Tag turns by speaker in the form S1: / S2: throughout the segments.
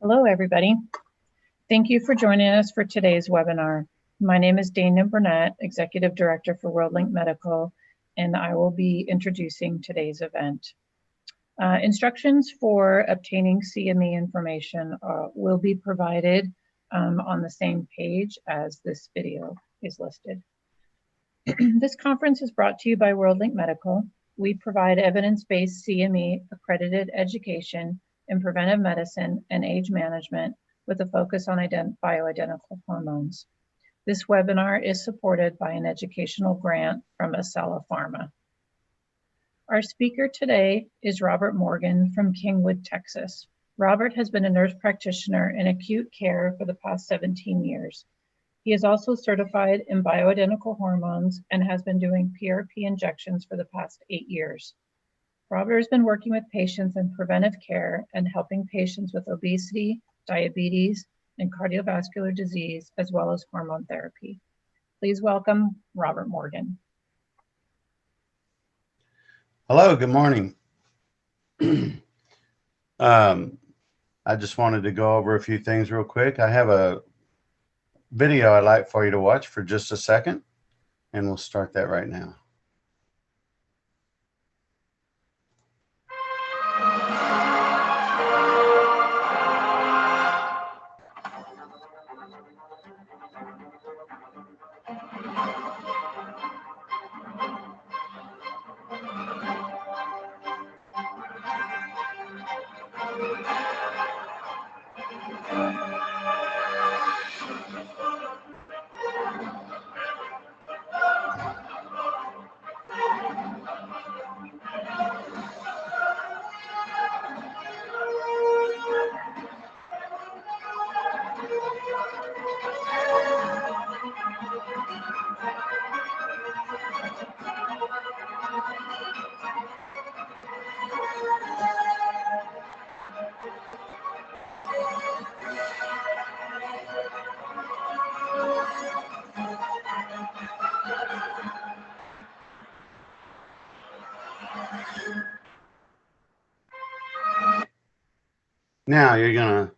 S1: Hello, everybody. Thank you for joining us for today's webinar. My name is Dana Burnett, Executive Director for WorldLink Medical, and I will be introducing today's event. Instructions for obtaining CME information will be provided on the same page as this video is listed. This conference is brought to you by WorldLink Medical. We provide evidence-based CME accredited education in preventive medicine and age management with a focus on bioidentical hormones. This webinar is supported by an educational grant from Acela Pharma. Our speaker today is Robert Morgan from Kingwood, Texas. Robert has been a nurse practitioner in acute care for the past 17 years. He is also certified in bioidentical hormones and has been doing PRP injections for the past 8 years. Robert has been working with patients in preventive care and helping patients with obesity, diabetes, and cardiovascular disease, as well as hormone therapy. Please welcome Robert Morgan.
S2: Hello, good morning. I just wanted to go over a few things real quick. I have a video I'd like for you to watch for just a second, and we'll start that right now. Now you're going to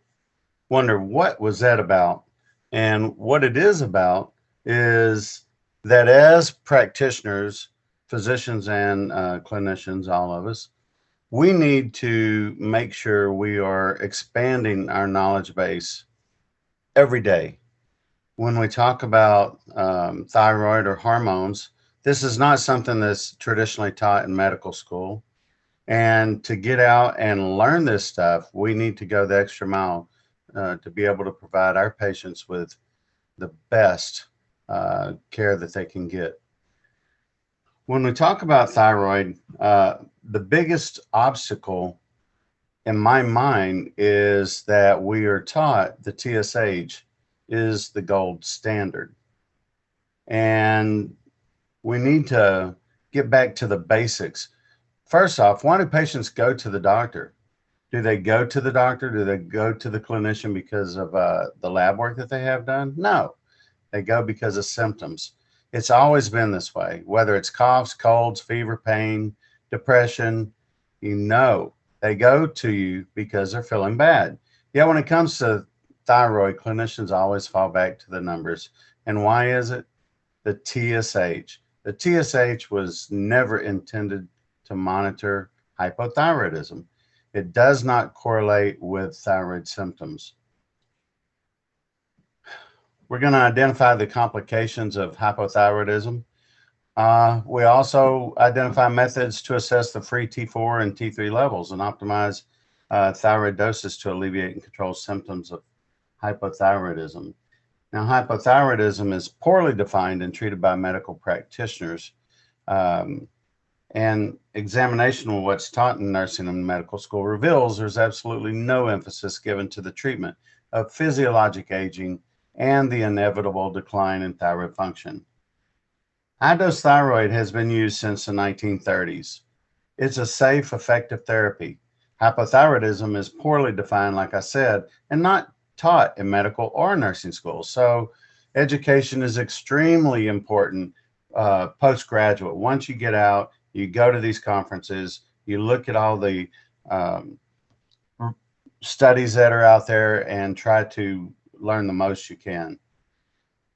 S2: wonder, what was that about? And what it is about is that as practitioners, physicians and clinicians, all of us, we need to make sure we are expanding our knowledge base every day. When we talk about thyroid or hormones, this is not something that's traditionally taught in medical school. And to get out and learn this stuff, we need to go the extra mile to be able to provide our patients with the best care that they can get. When we talk about thyroid, the biggest obstacle in my mind is that we are taught the TSH is the gold standard. And we need to get back to the basics. First off, why do patients go to the doctor? Do they go to the doctor? Do they go to the clinician because of the lab work that they have done? No, they go because of symptoms. It's always been this way, whether it's coughs, colds, fever, pain, depression, they go to you because they're feeling bad. Yet when it comes to thyroid, clinicians always fall back to the numbers. And why is it? The TSH. The TSH was never intended to monitor hypothyroidism. It does not correlate with thyroid symptoms. We're going to identify the complications of hypothyroidism. We also identify methods to assess the free T4 and T3 levels and optimize thyroid doses to alleviate and control symptoms of hypothyroidism. Now, hypothyroidism is poorly defined and treated by medical practitioners. And examination of what's taught in nursing and medical school reveals there's absolutely no emphasis given to the treatment of physiologic aging and the inevitable decline in thyroid function. High-dose thyroid has been used since the 1930s. It's a safe, effective therapy. Hypothyroidism is poorly defined, like I said, and not taught in medical or nursing schools. So education is extremely important postgraduate. Once you get out, you go to these conferences, you look at all the studies that are out there and try to learn the most you can.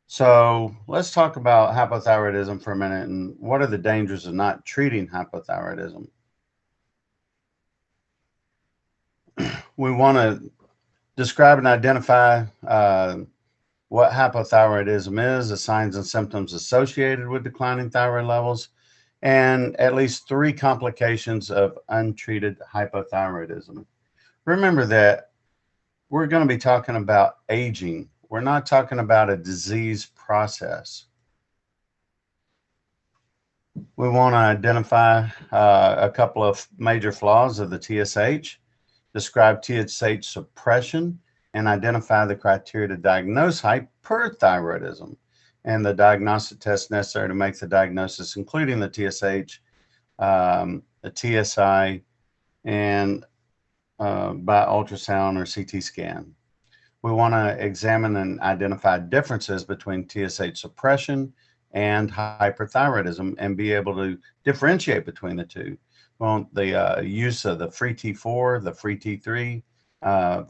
S2: So let's talk about hypothyroidism for a minute and what are the dangers of not treating hypothyroidism. We want to describe and identify what hypothyroidism is, the signs and symptoms associated with declining thyroid levels, and at least 3 complications of untreated hypothyroidism. Remember that we're going to be talking about aging. We're not talking about a disease process. We want to identify a couple of major flaws of the TSH, describe TSH suppression, and identify the criteria to diagnose hyperthyroidism and the diagnostic tests necessary to make the diagnosis, including the TSH, the TSI, and by ultrasound or CT scan. We want to examine and identify differences between TSH suppression and hyperthyroidism and be able to differentiate between the two. We want the use of the free T4, the free T3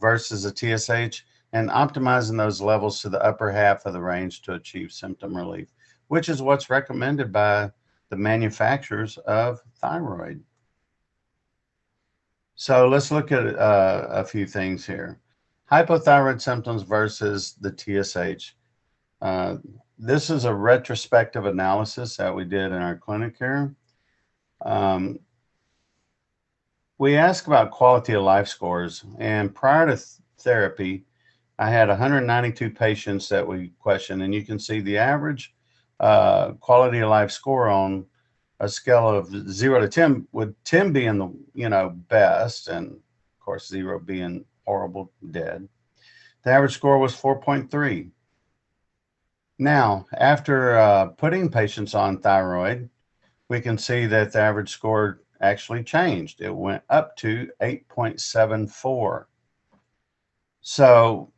S2: versus the TSH, and optimizing those levels to the upper half of the range to achieve symptom relief, which is what's recommended by the manufacturers of thyroid. So let's look at a few things here. Hypothyroid symptoms versus the TSH. This is a retrospective analysis that we did in our clinic here. We asked about quality of life scores, and prior to therapy, I had 192 patients that we questioned, and you can see the average quality of life score on a scale of 0 to 10, with 10 being the best, and of course 0 being horrible, dead. The average score was 4.3. Now, after putting patients on thyroid, we can see that the average score actually changed. It went up to 8.74. So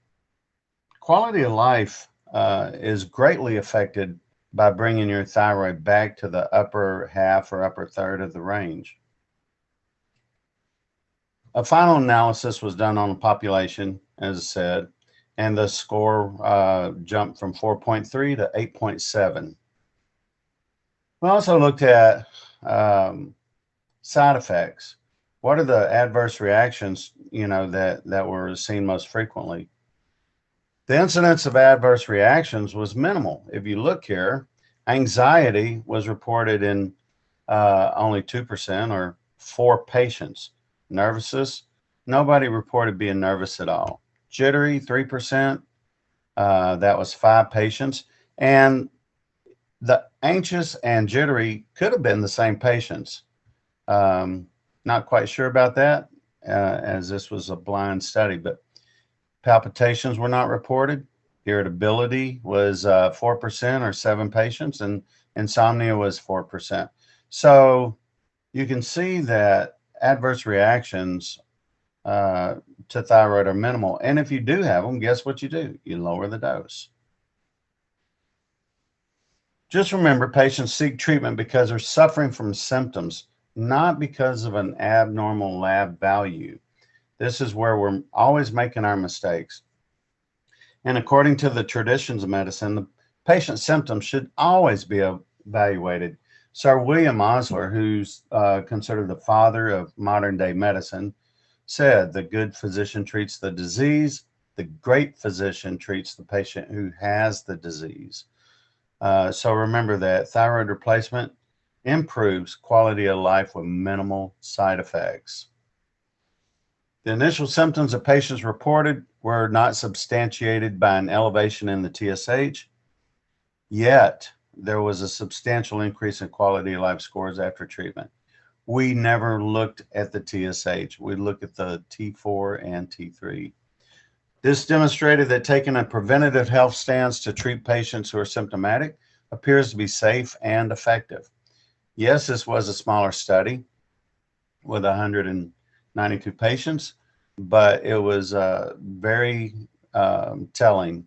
S2: quality of life is greatly affected by bringing your thyroid back to the upper half or upper third of the range. A final analysis was done on the population, as I said, and the score jumped from 4.3 to 8.7. We also looked at side effects. What are the adverse reactions, that were seen most frequently? The incidence of adverse reactions was minimal. If you look here, anxiety was reported in only 2% or 4 patients. Nervousness, nobody reported being nervous at all. Jittery, 3%, that was 5 patients. And the anxious and jittery could have been the same patients. Not quite sure about that, as this was a blind study, but palpitations were not reported. Irritability was 4% or 7 patients, and insomnia was 4%. So you can see that adverse reactions to thyroid are minimal. And if you do have them, guess what you do? You lower the dose. Just remember, patients seek treatment because they're suffering from symptoms, not because of an abnormal lab value. This is where we're always making our mistakes. And according to the traditions of medicine, the patient's symptoms should always be evaluated. Sir William Osler, who's considered the father of modern day medicine, said the good physician treats the disease, the great physician treats the patient who has the disease. So remember that thyroid replacement improves quality of life with minimal side effects. The initial symptoms of patients reported were not substantiated by an elevation in the TSH, yet there was a substantial increase in quality of life scores after treatment. We never looked at the TSH. We looked at the T4 and T3. This demonstrated that taking a preventative health stance to treat patients who are symptomatic appears to be safe and effective. Yes, this was a smaller study with 192 patients, but it was very telling.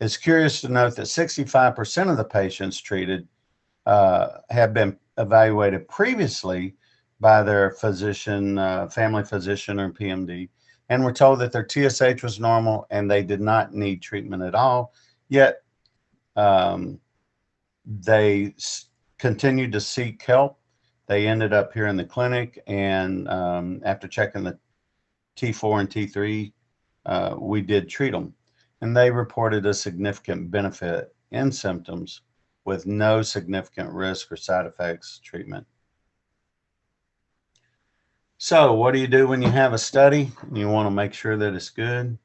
S2: It's curious to note that 65% of the patients treated have been evaluated previously by their physician, family physician, or PMD. and were told that their TSH was normal and they did not need treatment at all. Yet they continued to seek help. They ended up here in the clinic, and after checking the T4 and T3, we did treat them. And they reported a significant benefit in symptoms with no significant risk or side effects treatment. So what do you do when you have a study and you want to make sure that it's good?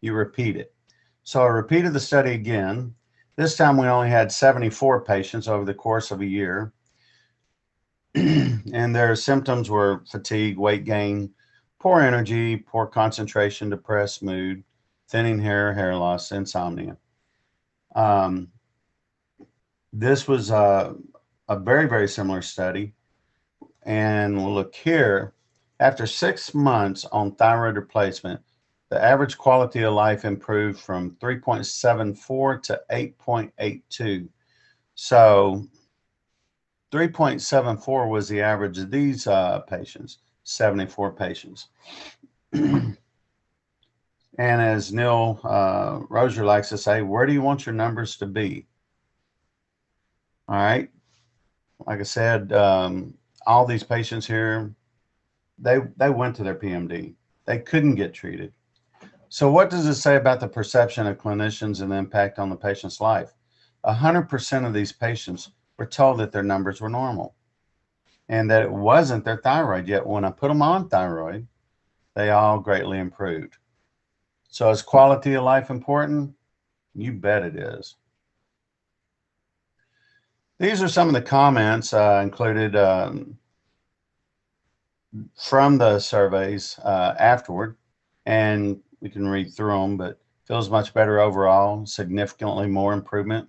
S2: You repeat it. So I repeated the study again. This time we only had 74 patients over the course of a year. And their symptoms were fatigue, weight gain, poor energy, poor concentration, depressed mood, thinning hair, hair loss, insomnia. This was a very, very similar study. And we'll look here. After 6 months on thyroid replacement, the average quality of life improved from 3.74 to 8.82. So 3.74 was the average of these patients, 74 patients. And as Neil Rozier likes to say, where do you want your numbers to be? All right. Like I said, all these patients here, they went to their PMD. They couldn't get treated. So what does it say about the perception of clinicians and the impact on the patient's life? 100% of these patients were told that their numbers were normal and that it wasn't their thyroid. Yet when I put them on thyroid, they all greatly improved. So is quality of life important? You bet it is. These are some of the comments included from the surveys afterward, and we can read through them, but feels much better overall, significantly more improvement.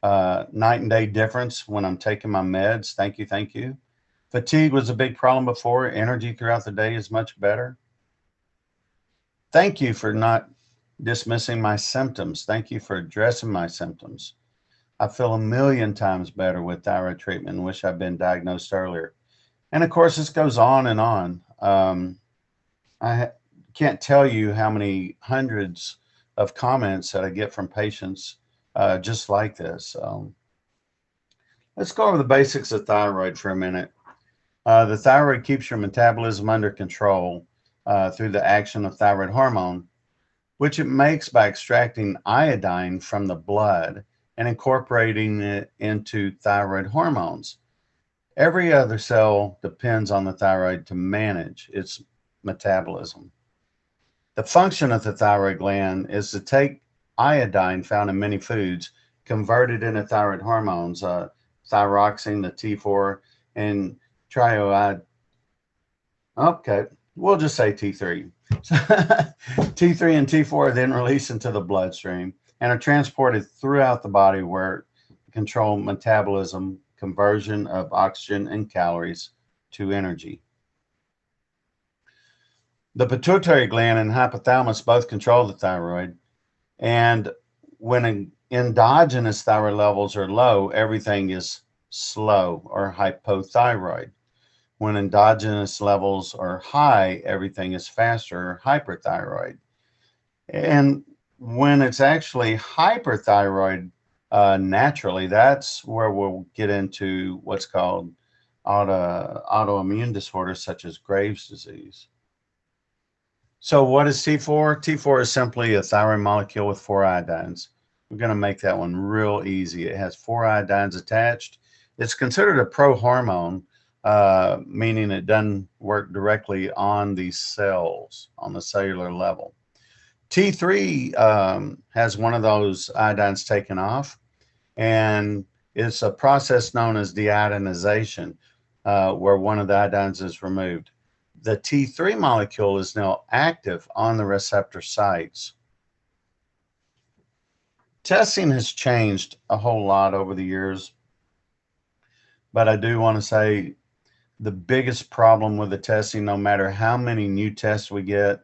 S2: Night and day difference when I'm taking my meds. Thank you, thank you. Fatigue was a big problem before. Energy throughout the day is much better. Thank you for not dismissing my symptoms. Thank you for addressing my symptoms. I feel a million times better with thyroid treatment and wish I'd been diagnosed earlier. And of course, this goes on and on. I can't tell you how many hundreds of comments that I get from patients just like this. Let's go over the basics of thyroid for a minute. The thyroid keeps your metabolism under control through the action of thyroid hormone, which it makes by extracting iodine from the blood and incorporating it into thyroid hormones. Every other cell depends on the thyroid to manage its metabolism. The function of the thyroid gland is to take iodine found in many foods, convert it into thyroid hormones, thyroxine, the T4, and thyroid. Okay, we'll just say T3. T3 and T4 are then released into the bloodstream and are transported throughout the body where control metabolism, conversion of oxygen and calories to energy. The pituitary gland and hypothalamus both control the thyroid, and when endogenous thyroid levels are low, everything is slow or hypothyroid. When endogenous levels are high, everything is faster or hyperthyroid. And when it's actually hyperthyroid naturally, that's where we'll get into what's called autoimmune disorders such as Graves' disease. So what is T4? T4 is simply a thyroid molecule with 4 iodines. We're going to make that one real easy. It has 4 iodines attached. It's considered a prohormone, meaning it doesn't work directly on these cells on the cellular level. T3 has one of those iodines taken off, and it's a process known as deiodinization, where one of the iodines is removed. The T3 molecule is now active on the receptor sites. Testing has changed a whole lot over the years, but I do want to say the biggest problem with the testing, no matter how many new tests we get,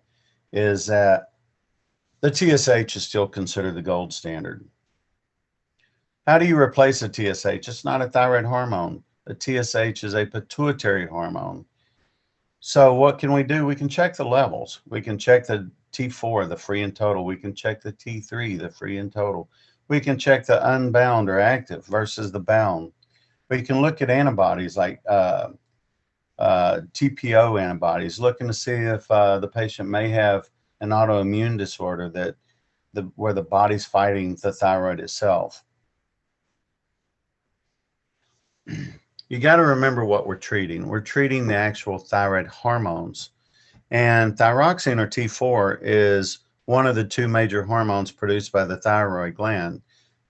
S2: is that the TSH is still considered the gold standard. How do you replace a TSH? It's not a thyroid hormone. The TSH is a pituitary hormone. So what can we do? We can check the levels. We can check the T4, the free and total. We can check the T3, the free and total. We can check the unbound or active versus the bound. We can look at antibodies like TPO antibodies, looking to see if the patient may have an autoimmune disorder that where the body's fighting the thyroid itself. You got to remember what we're treating. We're treating the actual thyroid hormones. And thyroxine, or T4, is one of the two major hormones produced by the thyroid gland.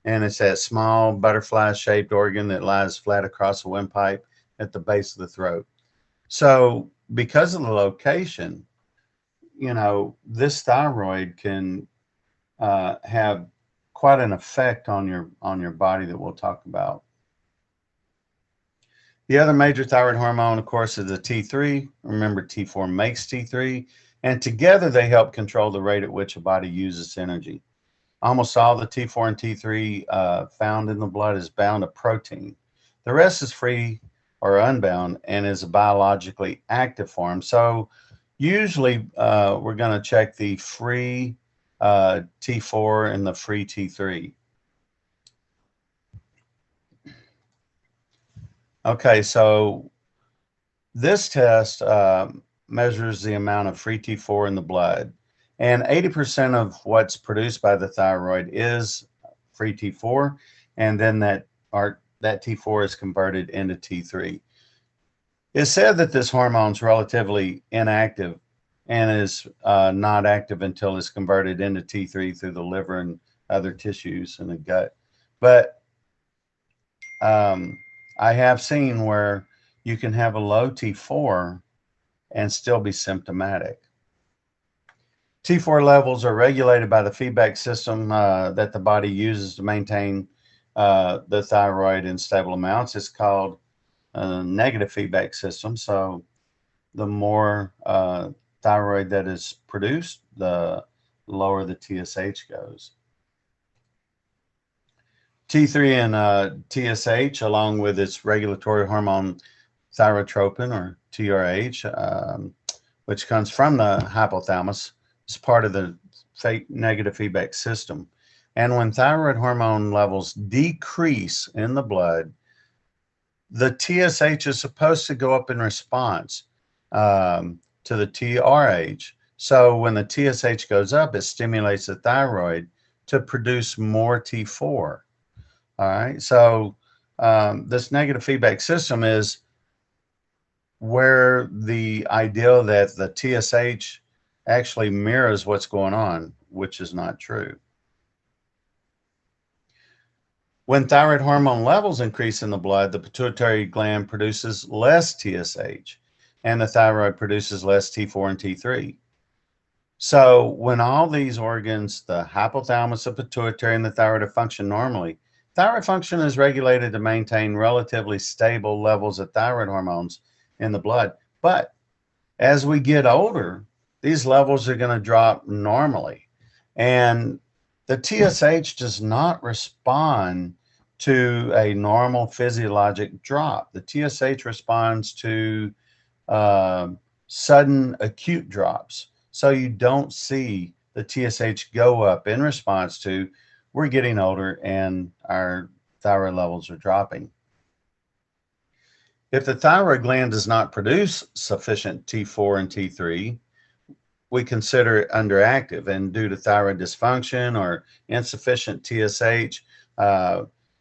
S2: And it's that small butterfly-shaped organ that lies flat across the windpipe at the base of the throat. So because of the location, you know, this thyroid can have quite an effect on your body that we'll talk about. The other major thyroid hormone, of course, is the T3. Remember, T4 makes T3, and together they help control the rate at which a body uses energy. Almost all the T4 and T3 found in the blood is bound to protein. The rest is free or unbound and is a biologically active form. So usually we're going to check the free T4 and the free T3. Okay, so this test measures the amount of free T4 in the blood, and 80% of what's produced by the thyroid is free T4, and then that T4 is converted into T3. It's said that this hormone is relatively inactive and is not active until it's converted into T3 through the liver and other tissues in the gut. But I have seen where you can have a low T4 and still be symptomatic. T4 levels are regulated by the feedback system that the body uses to maintain the thyroid in stable amounts. It's called a negative feedback system. So the more thyroid that is produced, the lower the TSH goes. T3 and TSH, along with its regulatory hormone thyrotropin, or TRH, which comes from the hypothalamus, is part of the negative feedback system. And when thyroid hormone levels decrease in the blood, the TSH is supposed to go up in response to the TRH. So when the TSH goes up, it stimulates the thyroid to produce more T4. All right, so this negative feedback system is where the idea that the TSH actually mirrors what's going on, which is not true. When thyroid hormone levels increase in the blood, the pituitary gland produces less TSH, and the thyroid produces less T4 and T3. So when all these organs, the hypothalamus, the pituitary, and the thyroid, function normally, thyroid function is regulated to maintain relatively stable levels of thyroid hormones in the blood. But as we get older, these levels are going to drop normally. And the TSH does not respond to a normal physiologic drop. The TSH responds to sudden acute drops. So you don't see the TSH go up in response to we're getting older and our thyroid levels are dropping. If the thyroid gland does not produce sufficient T4 and T3, we consider it underactive, and due to thyroid dysfunction or insufficient TSH,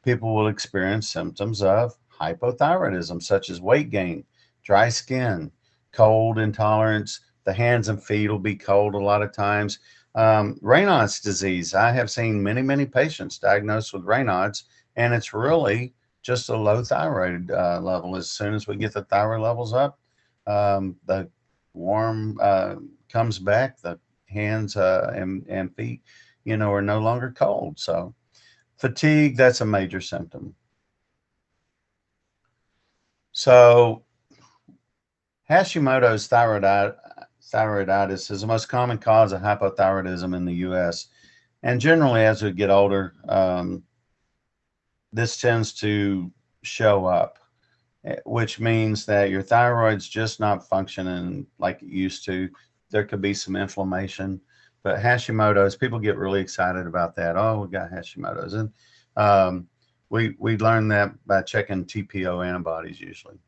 S2: people will experience symptoms of hypothyroidism, such as weight gain, dry skin, cold intolerance. The hands and feet will be cold a lot of times. Raynaud's disease. I have seen many patients diagnosed with Raynaud's, and it's really just a low thyroid level. As soon as we get the thyroid levels up, the warm comes back. The hands and feet, you know, are no longer cold. So fatigue, that's a major symptom. So Hashimoto's thyroiditis is the most common cause of hypothyroidism in the U.S. And generally, as we get older, this tends to show up. which means that your thyroid's just not functioning like it used to. There could be some inflammation, but Hashimoto's, people get really excited about that. Oh, we got Hashimoto's. And we learn that by checking TPO antibodies usually.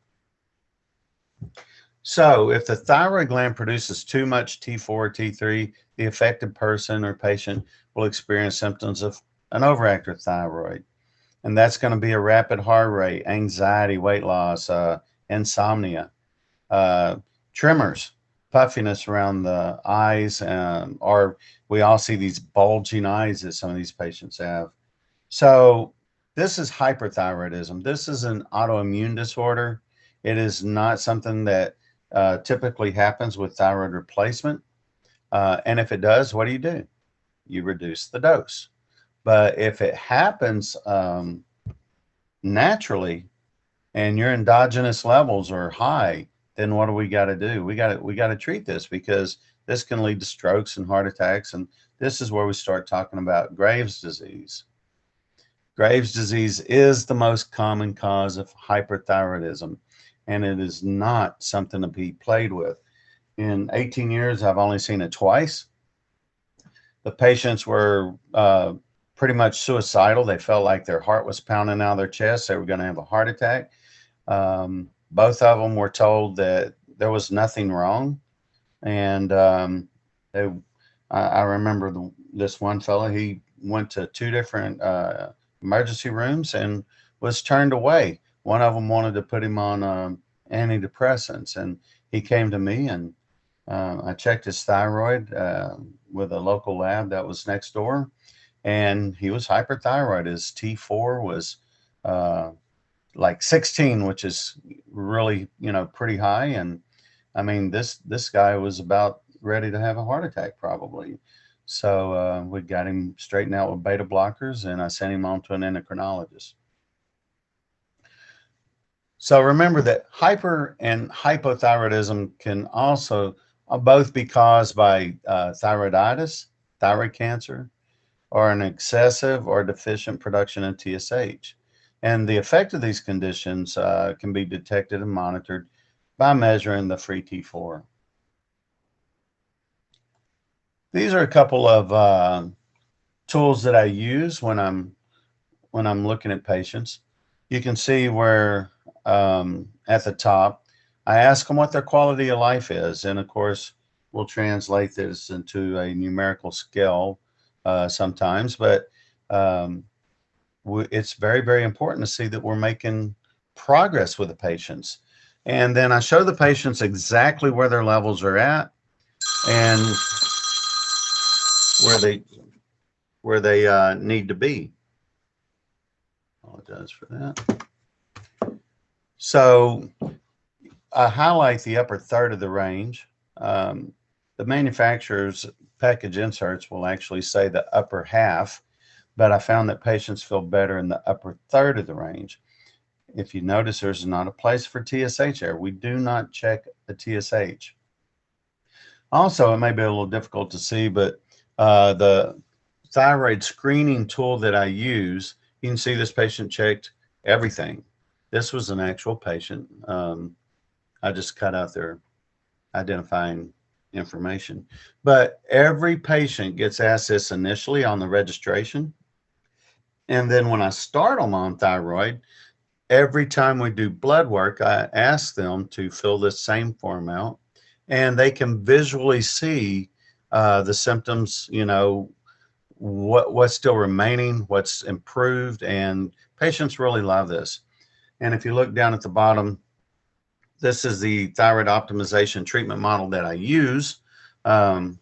S2: So if the thyroid gland produces too much T4 or T3, the affected person or patient will experience symptoms of an overactive thyroid. And that's going to be a rapid heart rate, anxiety, weight loss, insomnia, tremors, puffiness around the eyes, or we all see these bulging eyes that some of these patients have. So this is hyperthyroidism. This is an autoimmune disorder. It is not something that typically happens with thyroid replacement. And if it does, what do? You reduce the dose. But if it happens naturally and your endogenous levels are high, then what do we got to do? We got to treat this, because this can lead to strokes and heart attacks. And this is where we start talking about Graves' disease. Graves' disease is the most common cause of hyperthyroidism, and it is not something to be played with. In 18 years, I've only seen it twice. The patients were pretty much suicidal. They felt like their heart was pounding out of their chest. They were going to have a heart attack. Both of them were told that there was nothing wrong. And I remember this one fellow, he went to 2 different emergency rooms and was turned away. One of them wanted to put him on antidepressants, and he came to me, and I checked his thyroid with a local lab that was next door, and he was hyperthyroid. His T4 was like 16, which is really, pretty high. And I mean, this guy was about ready to have a heart attack probably. So we got him straightened out with beta blockers, and I sent him on to an endocrinologist. So remember that hyper and hypothyroidism can also both be caused by thyroiditis, thyroid cancer, or an excessive or deficient production of TSH. And the effect of these conditions can be detected and monitored by measuring the free T4. These are a couple of tools that I use when I'm looking at patients. You can see where at the top, I ask them what their quality of life is. And of course, we'll translate this into a numerical scale sometimes, but it's very, very important to see that we're making progress with the patients. And then I show the patients exactly where their levels are at and where they need to be. Apologize for that. So I highlight the upper third of the range. The manufacturer's package inserts will actually say the upper half, but I found that patients feel better in the upper third of the range. If you notice, there's not a place for TSH there. We do not check the TSH. Also, it may be a little difficult to see, but the thyroid screening tool that I use, you can see this patient checked everything. This was an actual patient. I just cut out their identifying information. But every patient gets asked this initially on the registration. And then when I start them on thyroid, every time we do blood work, I ask them to fill this same form out, and they can visually see the symptoms, what's still remaining, what's improved, and patients really love this. And if you look down at the bottom, this is the thyroid optimization treatment model that I use. I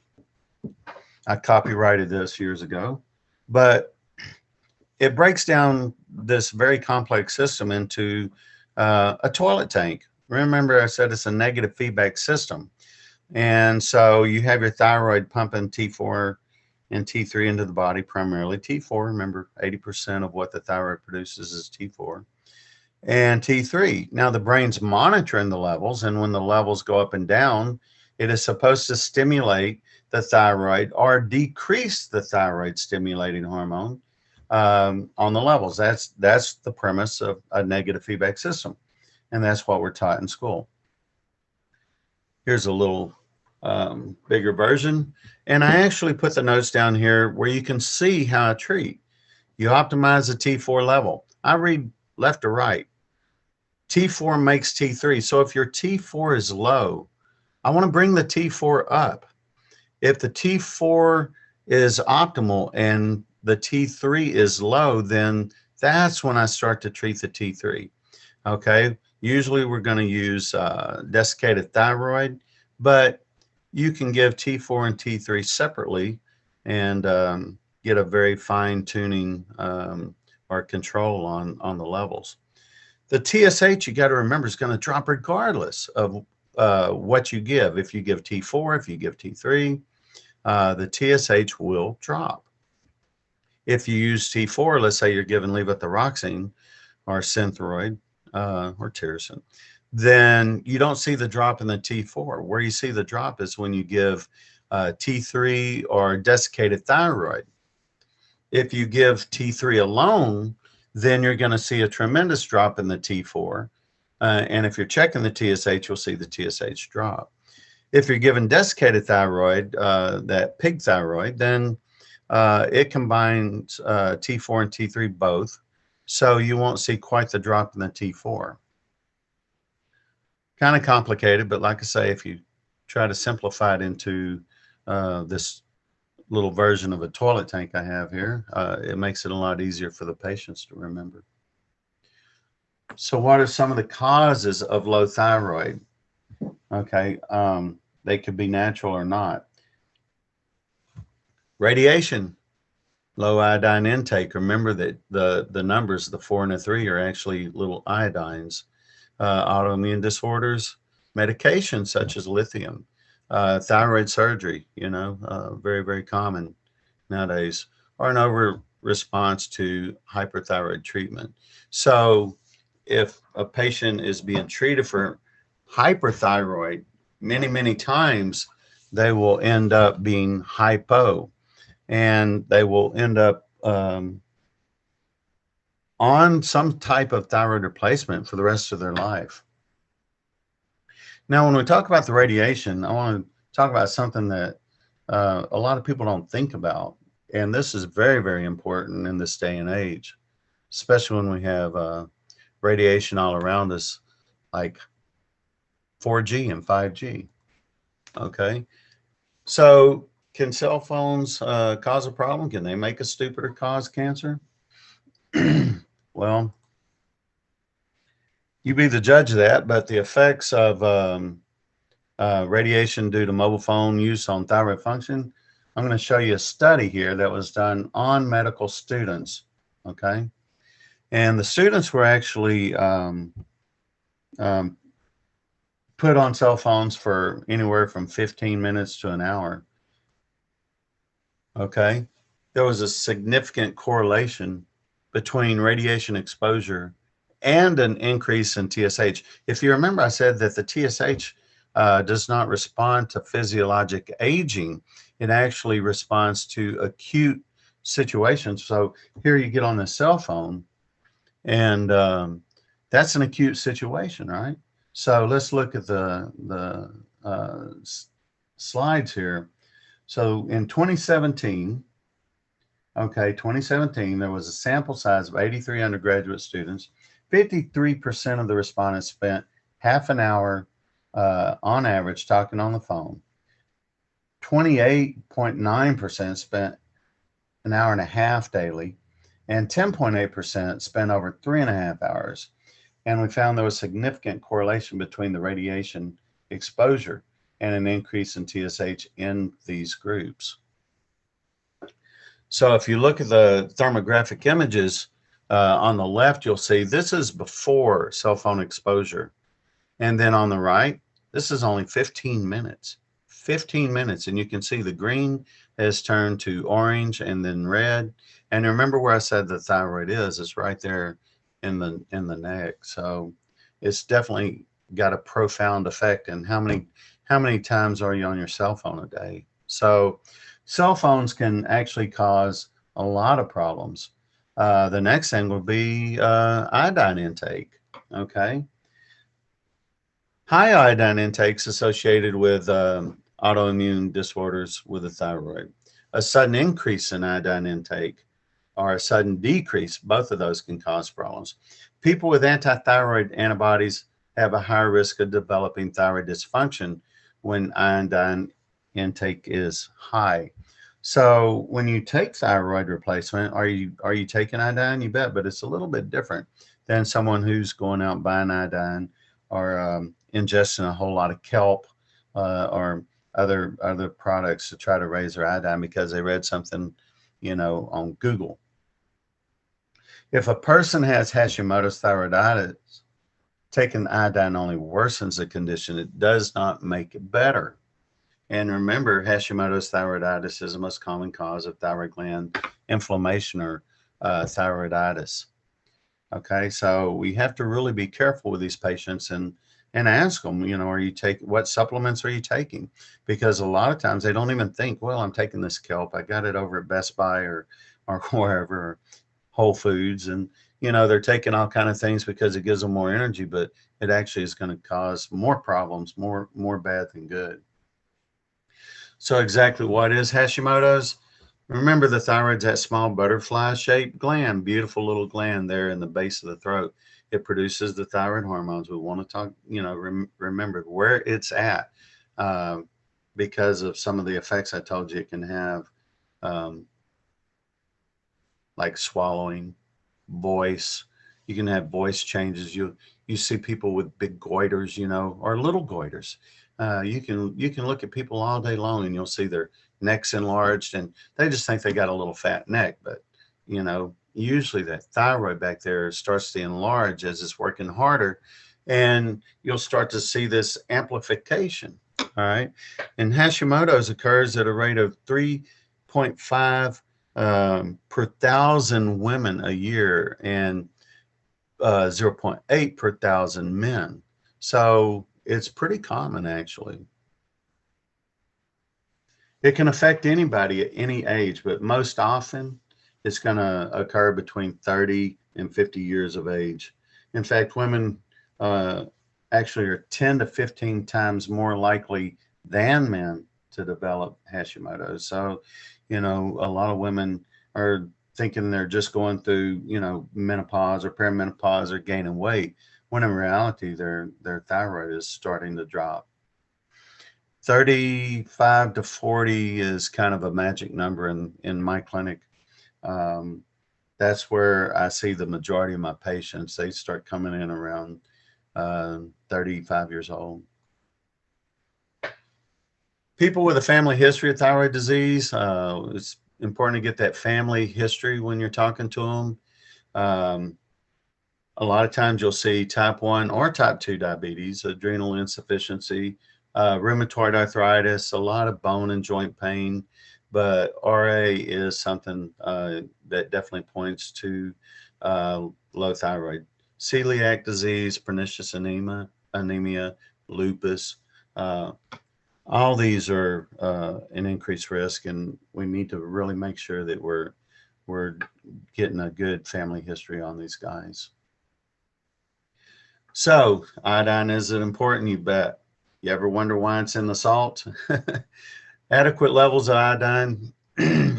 S2: copyrighted this years ago, but it breaks down this very complex system into a toilet tank. Remember, I said it's a negative feedback system. And so you have your thyroid pumping T4 and T3 into the body, primarily T4. Remember, 80% of what the thyroid produces is T4. And T3. Now the brain's monitoring the levels, and when the levels go up and down, it is supposed to stimulate the thyroid or decrease the thyroid stimulating hormone on the levels. That's the premise of a negative feedback system. and that's what we're taught in school. Here's a little bigger version, and I actually put the notes down here where you can see how I treat. You optimize the T4 level. I read left to right. T4 makes T3. So if your T4 is low, I want to bring the T4 up. If the T4 is optimal and the T3 is low, then that's when I start to treat the T3. Okay, usually we're going to use desiccated thyroid, but you can give T4 and T3 separately and get a very fine tuning or control on the levels. The TSH, you got to remember, is going to drop regardless of what you give. If you give T4, if you give T3, the TSH will drop. If you use T4, let's say you're giving levothyroxine or Synthroid or tyrosine, then you don't see the drop in the T4. Where you see the drop is when you give T3 or desiccated thyroid. If you give T3 alone, then you're going to see a tremendous drop in the T4. And if you're checking the TSH, you'll see the TSH drop. If you're given desiccated thyroid, that pig thyroid, then it combines T4 and T3 both. So you won't see quite the drop in the T4. Kind of complicated, but like I say, if you try to simplify it into this little version of a toilet tank I have here, it makes it a lot easier for the patients to remember. So what are some of the causes of low thyroid? Okay, they could be natural or not. Radiation, low iodine intake. Remember that the numbers, the 4 and the 3, are actually little iodines. Autoimmune disorders, medications such as lithium, thyroid surgery, very, very common nowadays, or an over response to hyperthyroid treatment. So if a patient is being treated for hyperthyroid many, many times, they will end up being hypo, and they will end up on some type of thyroid replacement for the rest of their life. Now, when we talk about the radiation, I want to talk about something that a lot of people don't think about. And this is very, very important in this day and age, especially when we have radiation all around us, like 4G and 5G. Okay. So can cell phones cause a problem? Can they make us stupid or cause cancer? Well, you be the judge of that, but the effects of radiation due to mobile phone use on thyroid function, I'm going to show you a study here that was done on medical students, okay? And the students were actually put on cell phones for anywhere from 15 minutes to an hour, okay? There was a significant correlation between radiation exposure and an increase in TSH. If you remember, I said that the TSH does not respond to physiologic aging. It actually responds to acute situations. So here you get on the cell phone, and that's an acute situation, right? So let's look at the slides here. So in 2017, okay, 2017, there was a sample size of 83 undergraduate students. 53% of the respondents spent half an hour on average talking on the phone. 28.9% spent an hour and a half daily, and 10.8% spent over 3.5 hours. And we found there was significant correlation between the radiation exposure and an increase in TSH in these groups. So if you look at the thermographic images on the left, you'll see this is before cell phone exposure. And then on the right, this is only 15 minutes. 15 minutes, and you can see the green has turned to orange and then red. And remember where I said the thyroid is, it's right there in the neck. So it's definitely got a profound effect. And how many times are you on your cell phone a day? So cell phones can actually cause a lot of problems. The next thing will be iodine intake. Okay, High iodine intake is associated with autoimmune disorders with the thyroid. A sudden increase in iodine intake or a sudden decrease, both of those can cause problems. People with anti-thyroid antibodies have a higher risk of developing thyroid dysfunction when iodine intake is high. So when you take thyroid replacement, are you taking iodine? You bet, but it's a little bit different than someone who's going out buying iodine or ingesting a whole lot of kelp or other products to try to raise their iodine because they read something, on Google. If a person has Hashimoto's thyroiditis, taking iodine only worsens the condition. It does not make it better. And remember, Hashimoto's thyroiditis is the most common cause of thyroid gland inflammation or thyroiditis. Okay, so we have to really be careful with these patients and ask them, what supplements are you taking? Because a lot of times they don't even think, well, I'm taking this kelp. I got it over at Best Buy or wherever, Whole Foods, and they're taking all kind of things because it gives them more energy, but it actually is going to cause more problems, more bad than good. So exactly what is Hashimoto's? Remember, the thyroid's that small butterfly-shaped gland, beautiful little gland there in the base of the throat. It produces the thyroid hormones. We want to talk, remember where it's at because of some of the effects I told you it can have, like swallowing, voice. You can have voice changes. You see people with big goiters, or little goiters. You can look at people all day long and you'll see their necks enlarged and they just think they got a little fat neck, but usually that thyroid back there starts to enlarge as it's working harder, and you'll start to see this amplification. All right, and Hashimoto's occurs at a rate of 3.5 per thousand women a year and 0.8 per thousand men. So it's pretty common, actually. It can affect anybody at any age, but most often it's going to occur between 30 and 50 years of age. In fact, women actually are 10 to 15 times more likely than men to develop Hashimoto's. So, a lot of women are thinking they're just going through, menopause or perimenopause or gaining weight, when in reality their thyroid is starting to drop. 35 to 40 is kind of a magic number in my clinic. That's where I see the majority of my patients. They start coming in around 35 years old. People with a family history of thyroid disease, it's important to get that family history when you're talking to them. A lot of times you'll see type 1 or type 2 diabetes, adrenal insufficiency, rheumatoid arthritis, a lot of bone and joint pain, but RA is something that definitely points to low thyroid. Celiac disease, pernicious anemia, lupus, all these are an increased risk, and we need to really make sure that we're getting a good family history on these guys. So iodine, is it important? You bet. You ever wonder why it's in the salt? Adequate levels of iodine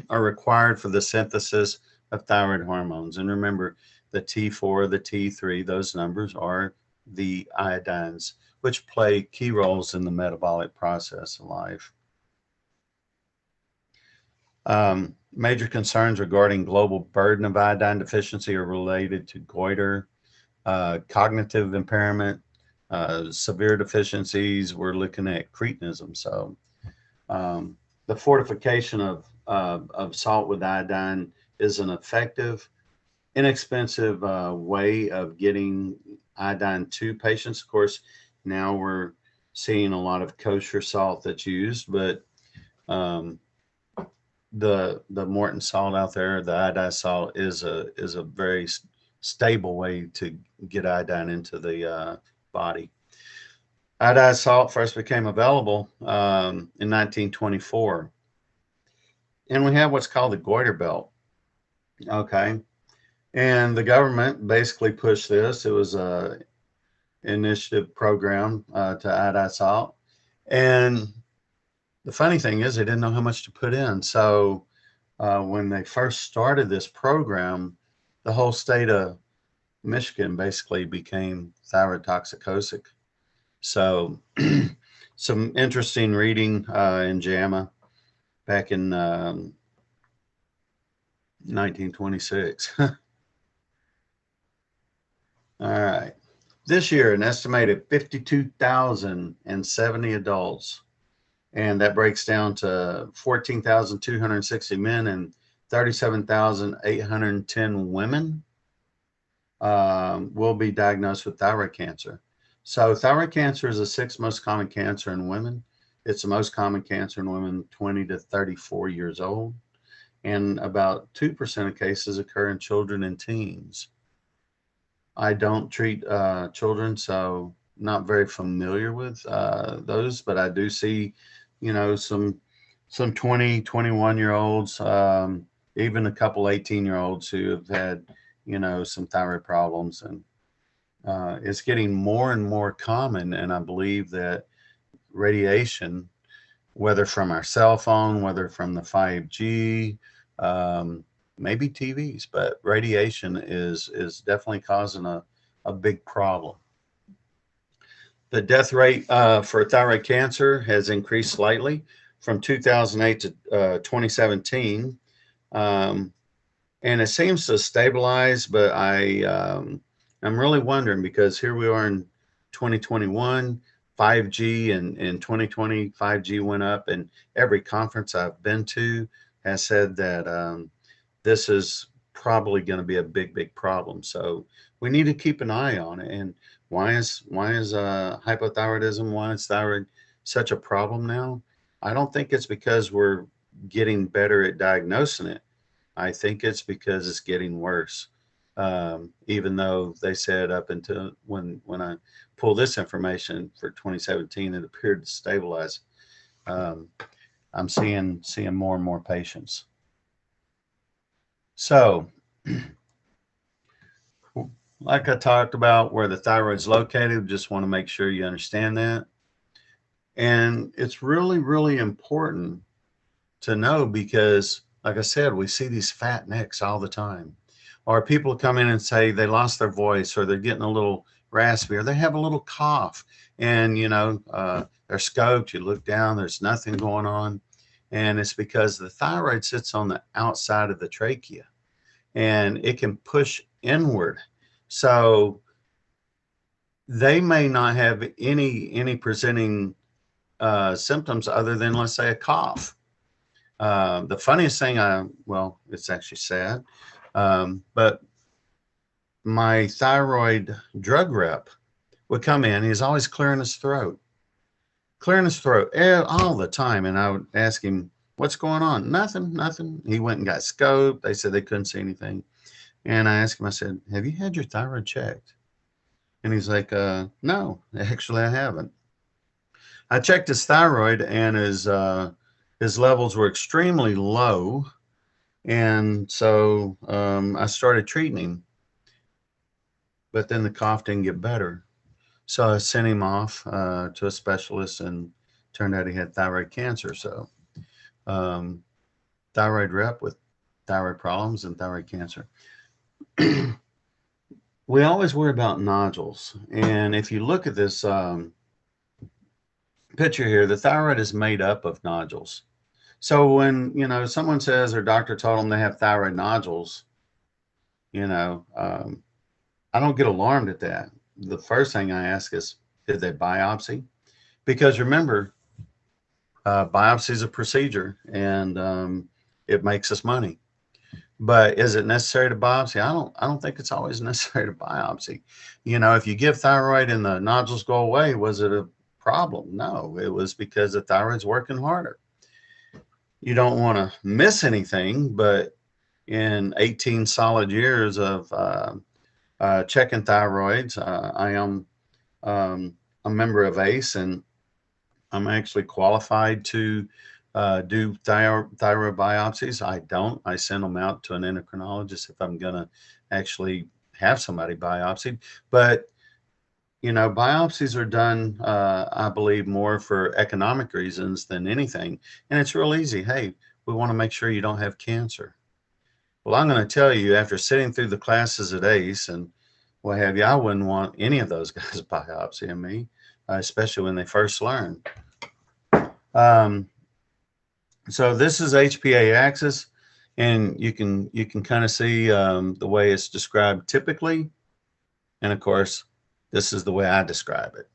S2: are required for the synthesis of thyroid hormones. And remember, the T4, the T3, those numbers are the iodines, which play key roles in the metabolic process of life. Major concerns regarding global burden of iodine deficiency are related to goiter, cognitive impairment, severe deficiencies. We're looking at cretinism. So the fortification of salt with iodine is an effective, inexpensive way of getting iodine to patients. Of course, now we're seeing a lot of kosher salt that's used, but the Morton salt out there, the iodized salt, is a very stable way to get iodine into the body. Iodized salt first became available in 1924, and we have what's called the Goiter Belt. Okay, and the government basically pushed this. It was initiative program to iodide salt. And the funny thing is they didn't know how much to put in. So when they first started this program, the whole state of Michigan basically became thyroid toxicosic. So some interesting reading in JAMA back in 1926. All right. This year, an estimated 52,070 adults, and that breaks down to 14,260 men and 37,810 women will be diagnosed with thyroid cancer. So thyroid cancer is the sixth most common cancer in women. It's the most common cancer in women 20 to 34 years old. And about 2% of cases occur in children and teens. I don't treat children, so not very familiar with those, but I do see, you know, some 20, 21-year-olds, even a couple 18-year-olds who have had, you know, some thyroid problems. And it's getting more and more common. And I believe that radiation, whether from our cell phone, whether from the 5G, maybe TVs, but radiation is definitely causing a big problem. The death rate for thyroid cancer has increased slightly from 2008 to 2017. And it seems to stabilize, but I'm really wondering, because here we are in 2021, 5G, and in 2020, 5G went up, and every conference I've been to has said that this is probably going to be a big problem. So we need to keep an eye on it. And why is hypothyroidism, why is thyroid such a problem now? I don't think it's because we're getting better at diagnosing it. I think it's because it's getting worse. Even though they said up until when I pulled this information for 2017, it appeared to stabilize. I'm seeing more and more patients. So, like I talked about, where the thyroid's located, just want to make sure you understand that. And it's really important to know, because, like I said, we see these fat necks all the time. Or people come in and say they lost their voice, or they're getting a little raspy, or they have a little cough, and you know, they're scoped, you look down, there's nothing going on. And it's because the thyroid sits on the outside of the trachea, and it can push inward. So they may not have any presenting symptoms other than, let's say, a cough. The funniest thing, well, it's actually sad, but my thyroid drug rep would come in. He's always clearing his throat all the time. And I would ask him, what's going on? Nothing. He went and got scoped. They said they couldn't see anything. And I asked him, I said, have you had your thyroid checked? And he's like, no, actually I haven't. I checked his thyroid, and his levels were extremely low. And so I started treating him, but then the cough didn't get better. So I sent him off to a specialist, and turned out he had thyroid cancer. So thyroid rep with thyroid problems and thyroid cancer. We always worry about nodules. And if you look at this picture here, the thyroid is made up of nodules. So when, you know, someone says their doctor told them they have thyroid nodules, you know, I don't get alarmed at that. The first thing I ask is, did they biopsy? Because remember, biopsy is a procedure, and it makes us money. But is it necessary to biopsy? I don't think it's always necessary to biopsy. You know, if you give thyroid and the nodules go away, was it a problem? No, it was because the thyroid's working harder. You don't want to miss anything, but in 18 solid years of checking thyroids, I am a member of ACE, and I'm actually qualified to do thyroid biopsies. I send them out to an endocrinologist if I'm going to actually have somebody biopsied. But you know, biopsies are done, I believe, more for economic reasons than anything. And it's real easy. Hey, we want to make sure you don't have cancer. Well, I'm going to tell you, after sitting through the classes at ACE and what have you, I wouldn't want any of those guys biopsying me, especially when they first learn. Um, so this is HPA axis, and you can kind of see the way it's described typically. And of course, this is the way I describe it.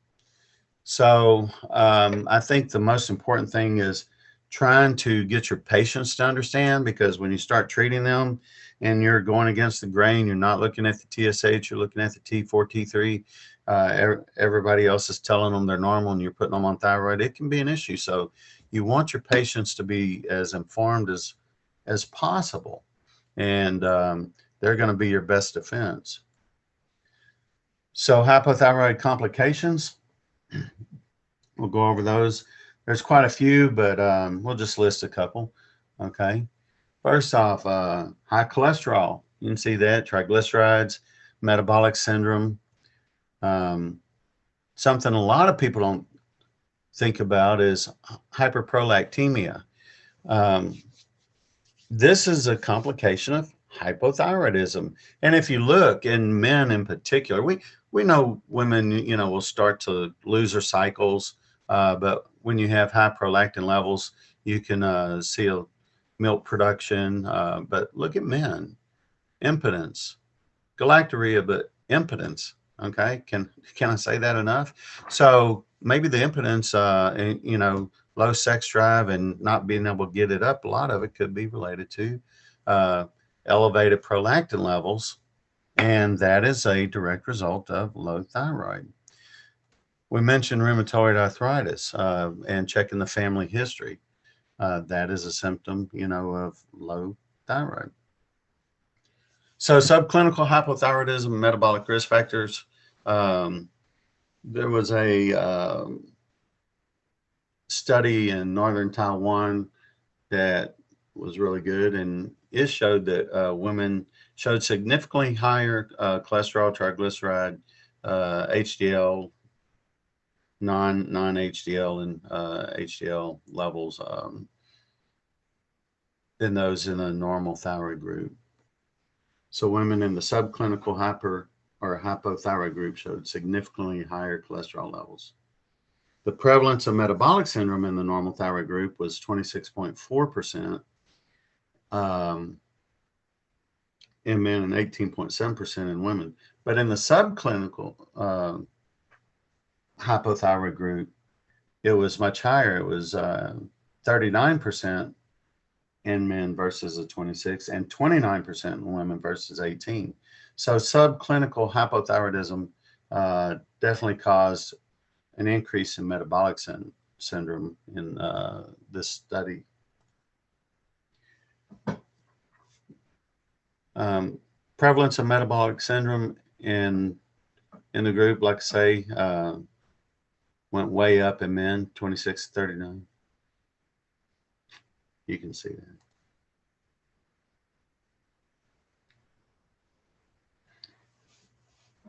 S2: So I think the most important thing is trying to get your patients to understand, because when you start treating them and you're going against the grain, you're not looking at the TSH, you're looking at the T4, T3, everybody else is telling them they're normal and you're putting them on thyroid, it can be an issue. So you want your patients to be as informed as possible, and they're going to be your best defense. So hypothyroid complications, we'll go over those. There's quite a few, but we'll just list a couple. Okay. First off, high cholesterol. You can see that, triglycerides, metabolic syndrome. Something a lot of people don't think about is hyperprolactemia. This is a complication of hypothyroidism. And if you look in men in particular, we know women, you know, will start to lose their cycles, but when you have high prolactin levels, you can see a milk production. But look at men, impotence, galactorrhea, but impotence. Okay, can I say that enough? So maybe the impotence, you know, low sex drive and not being able to get it up, a lot of it could be related to elevated prolactin levels, and that is a direct result of low thyroid. We mentioned rheumatoid arthritis and checking the family history. That is a symptom, you know, of low thyroid. So subclinical hypothyroidism, metabolic risk factors. There was a study in northern Taiwan that was really good, and it showed that women showed significantly higher cholesterol, triglyceride, HDL, non-HDL, and HDL levels than those in the normal thyroid group. So women in the subclinical hypothyroid group showed significantly higher cholesterol levels. The prevalence of metabolic syndrome in the normal thyroid group was 26.4% in men and 18.7% in women. But in the subclinical hypothyroid group, it was much higher. It was 39% in men versus a 26, and 29% in women versus 18. So subclinical hypothyroidism definitely caused an increase in metabolic syndrome in this study. Prevalence of metabolic syndrome in the group, like I say, went way up in men, 26 to 39. You can see that.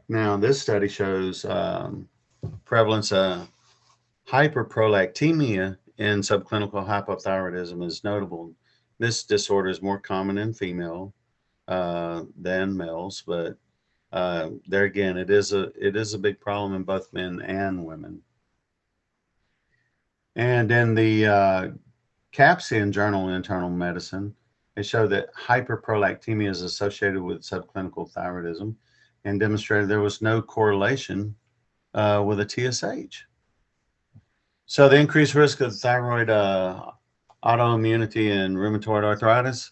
S2: Now, this study shows prevalence of hyperprolactemia in subclinical hypothyroidism is notable. This disorder is more common in female than males, but there again, it is a big problem in both men and women. And in the Capsian Journal of Internal Medicine, they show that hyperprolactemia is associated with subclinical thyroidism, and demonstrated there was no correlation with a TSH. So the increased risk of thyroid autoimmunity and rheumatoid arthritis.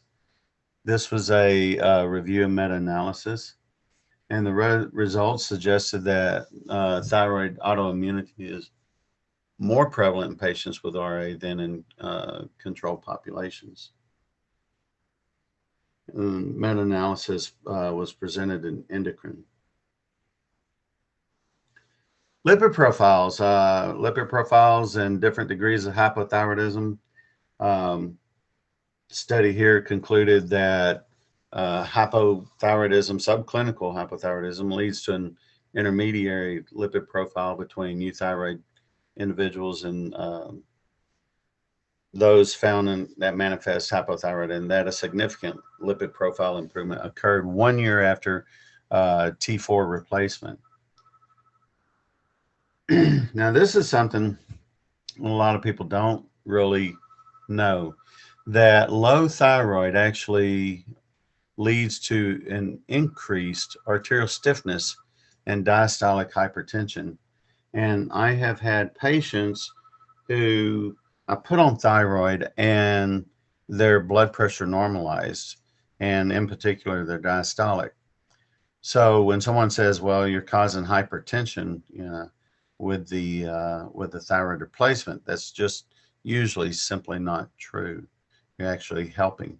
S2: This was a review and meta-analysis, and the results suggested that thyroid autoimmunity is more prevalent in patients with RA than in control populations. Meta-analysis was presented in Endocrine. Lipid profiles and different degrees of hypothyroidism. Study here concluded that hypothyroidism, subclinical hypothyroidism, leads to an intermediary lipid profile between euthyroid individuals and those found in that manifest hypothyroid, and that a significant lipid profile improvement occurred 1 year after T4 replacement. Now, this is something a lot of people don't really know, that low thyroid actually leads to an increased arterial stiffness and diastolic hypertension. And I have had patients who I put on thyroid and their blood pressure normalized, and in particular their diastolic. So when someone says, well, you're causing hypertension, you know, with the thyroid replacement, that's just usually simply not true. You're actually helping.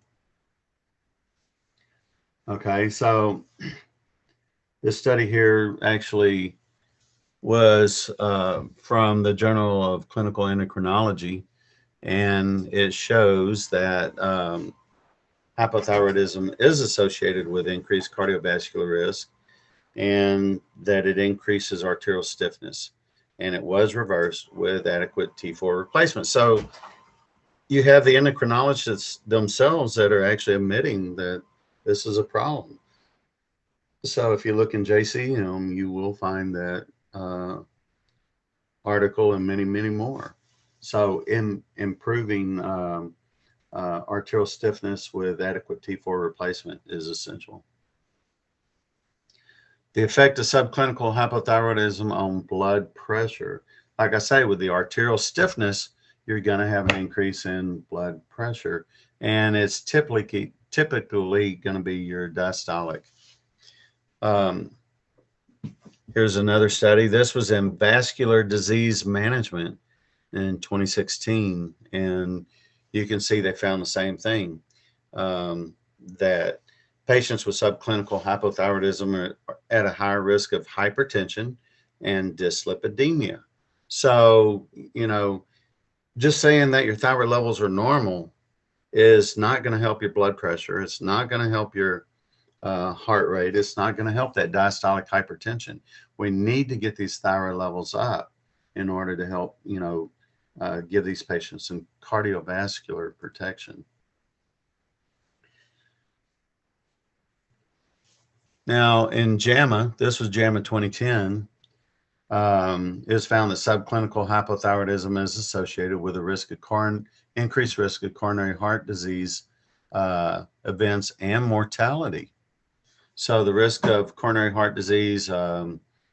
S2: Okay, so this study here actually was from the Journal of Clinical Endocrinology, and it shows that hypothyroidism is associated with increased cardiovascular risk, and that it increases arterial stiffness, and it was reversed with adequate T4 replacement. So you have the endocrinologists themselves that are actually admitting that this is a problem. So if you look in JCM, you will find that article and many, many more. So in improving arterial stiffness with adequate T4 replacement is essential. The effect of subclinical hypothyroidism on blood pressure. Like I say, with the arterial stiffness, you're going to have an increase in blood pressure, and it's typically going to be your diastolic. Here's another study. This was in vascular disease management in 2016, and you can see they found the same thing, that patients with subclinical hypothyroidism are at a higher risk of hypertension and dyslipidemia. So, you know, just saying that your thyroid levels are normal is not going to help your blood pressure. It's not going to help your heart rate. It's not going to help that diastolic hypertension. We need to get these thyroid levels up in order to help, you know, give these patients some cardiovascular protection. Now, in JAMA, this was JAMA 2010, it was found that subclinical hypothyroidism is associated with a risk of increased risk of coronary heart disease events and mortality. So the risk of coronary heart disease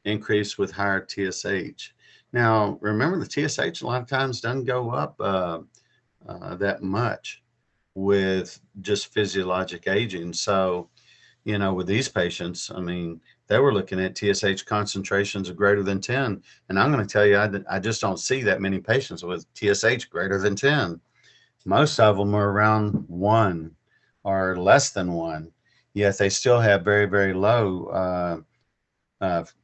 S2: increased with higher TSH. Now, remember, the TSH a lot of times doesn't go up that much with just physiologic aging. So, you know, with these patients, I mean, they were looking at TSH concentrations of greater than 10. And I'm going to tell you, I just don't see that many patients with TSH greater than 10. Most of them are around 1 or less than 1. Yet they still have very, very low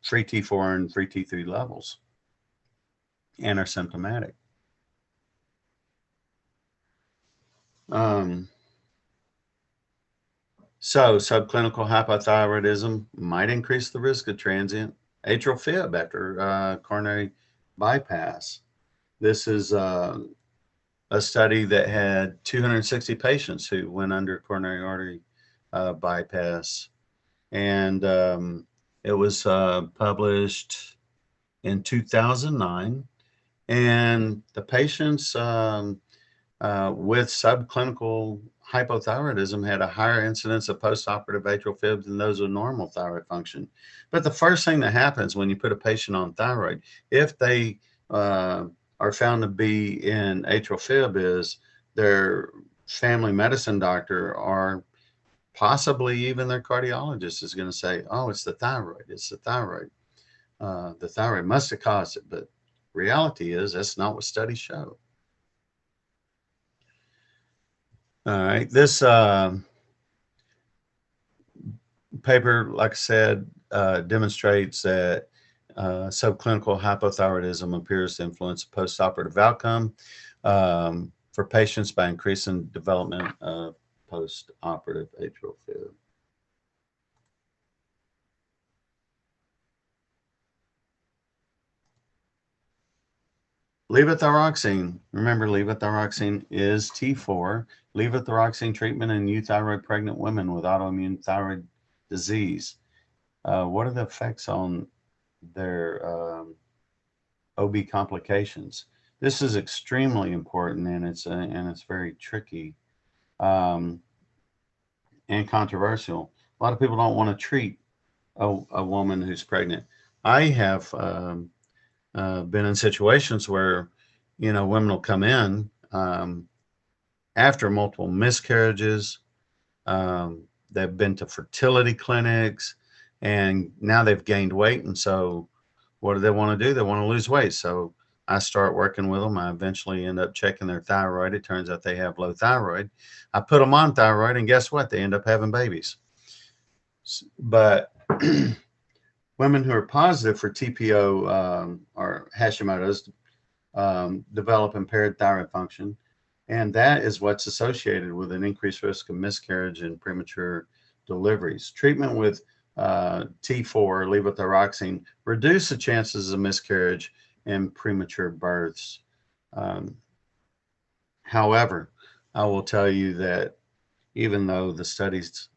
S2: free T4 and free T3 levels and are symptomatic. So subclinical hypothyroidism might increase the risk of transient atrial fib after coronary bypass. This is a study that had 260 patients who went under coronary artery bypass, and it was published in 2009, and the patients with subclinical hypothyroidism had a higher incidence of postoperative atrial fib than those with normal thyroid function. But the first thing that happens when you put a patient on thyroid, if they are found to be in atrial fib, is their family medicine doctor or possibly even their cardiologist is going to say, oh, it's the thyroid. It's the thyroid. The thyroid must have caused it. But reality is that's not what studies show. All right. This paper, like I said, demonstrates that subclinical hypothyroidism appears to influence the postoperative outcome for patients by increasing development of postoperative atrial fib. Levothyroxine. Remember, levothyroxine is T4. Levothyroxine treatment in euthyroid pregnant women with autoimmune thyroid disease. What are the effects on their OB complications? This is extremely important, and it's very tricky and controversial. A lot of people don't want to treat a woman who's pregnant. I have been in situations where, women will come in after multiple miscarriages. They've been to fertility clinics, and now they've gained weight. And so what do they want to do? They want to lose weight. So I start working with them. I eventually end up checking their thyroid. It turns out they have low thyroid. I put them on thyroid, and guess what? They end up having babies. But women who are positive for TPO or Hashimoto's develop impaired thyroid function, and that is what's associated with an increased risk of miscarriage and premature deliveries. Treatment with T4, levothyroxine, reduce the chances of miscarriage and premature births. However, I will tell you that even though the studies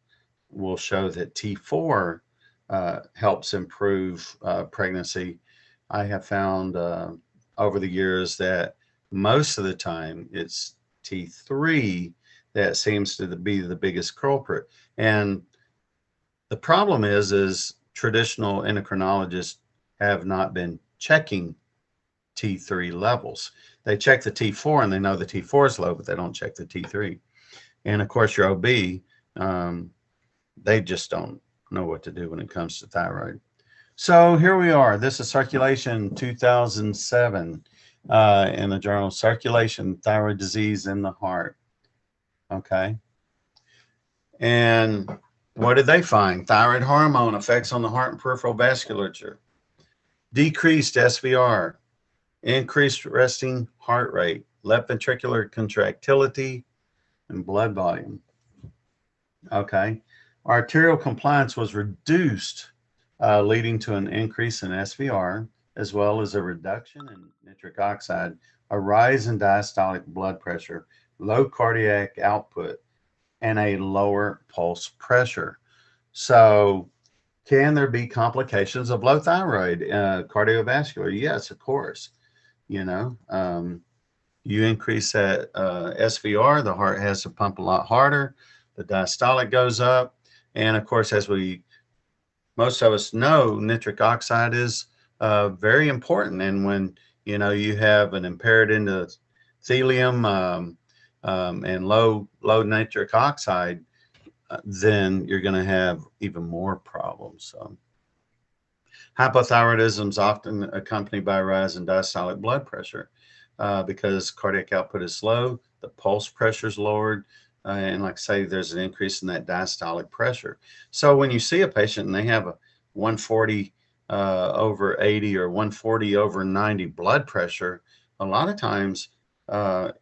S2: will show that T4 helps improve pregnancy, I have found over the years that most of the time it's T3 that seems to be the biggest culprit. And the problem is traditional endocrinologists have not been checking T3 levels. They check the T4 and they know the T4 is low, but they don't check the T3. And of course, your OB, they just don't know what to do when it comes to thyroid. So here we are. This is Circulation 2007 in the journal Circulation, Thyroid Disease in the Heart. Okay. And what did they find? Thyroid hormone effects on the heart and peripheral vasculature, decreased SVR, increased resting heart rate, left ventricular contractility, and blood volume. Okay. Arterial compliance was reduced, leading to an increase in SVR, as well as a reduction in nitric oxide, a rise in diastolic blood pressure, low cardiac output, and a lower pulse pressure. So can there be complications of low thyroid cardiovascular? Yes, of course. You increase that SVR, the heart has to pump a lot harder, the diastolic goes up, and of course, as most of us know, nitric oxide is very important. And when you have an impaired endothelium and low nitric oxide, then you're going to have even more problems. So, hypothyroidism is often accompanied by a rise in diastolic blood pressure because cardiac output is slow, the pulse pressure is lowered, and like I say, there's an increase in that diastolic pressure. So when you see a patient and they have a 140 over 80 or 140 over 90 blood pressure, a lot of times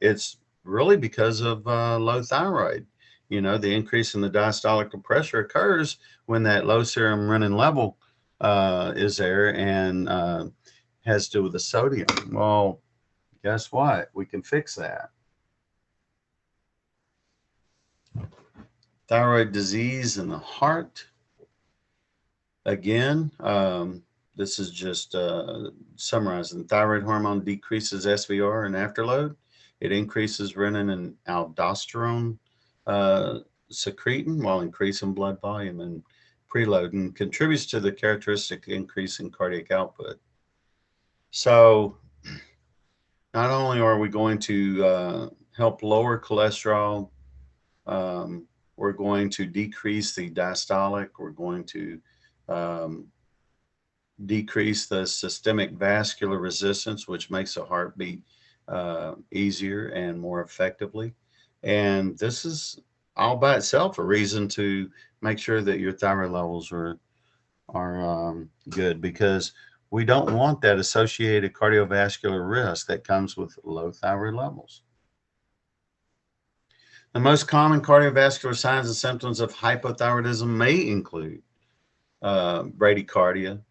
S2: it's really because of low thyroid. The increase in the diastolic pressure occurs when that low serum renin level is there and has to do with the sodium. Well, guess what? We can fix that. Thyroid disease in the heart. Again, this is just summarizing. Thyroid hormone decreases SVR and afterload. It increases renin and aldosterone secretin while increasing blood volume and preload, and contributes to the characteristic increase in cardiac output. So not only are we going to help lower cholesterol, we're going to decrease the diastolic, we're going to decrease the systemic vascular resistance, which makes the heart beat easier and more effectively. And this is all by itself a reason to make sure that your thyroid levels are good, because we don't want that associated cardiovascular risk that comes with low thyroid levels. The most common cardiovascular signs and symptoms of hypothyroidism may include bradycardia,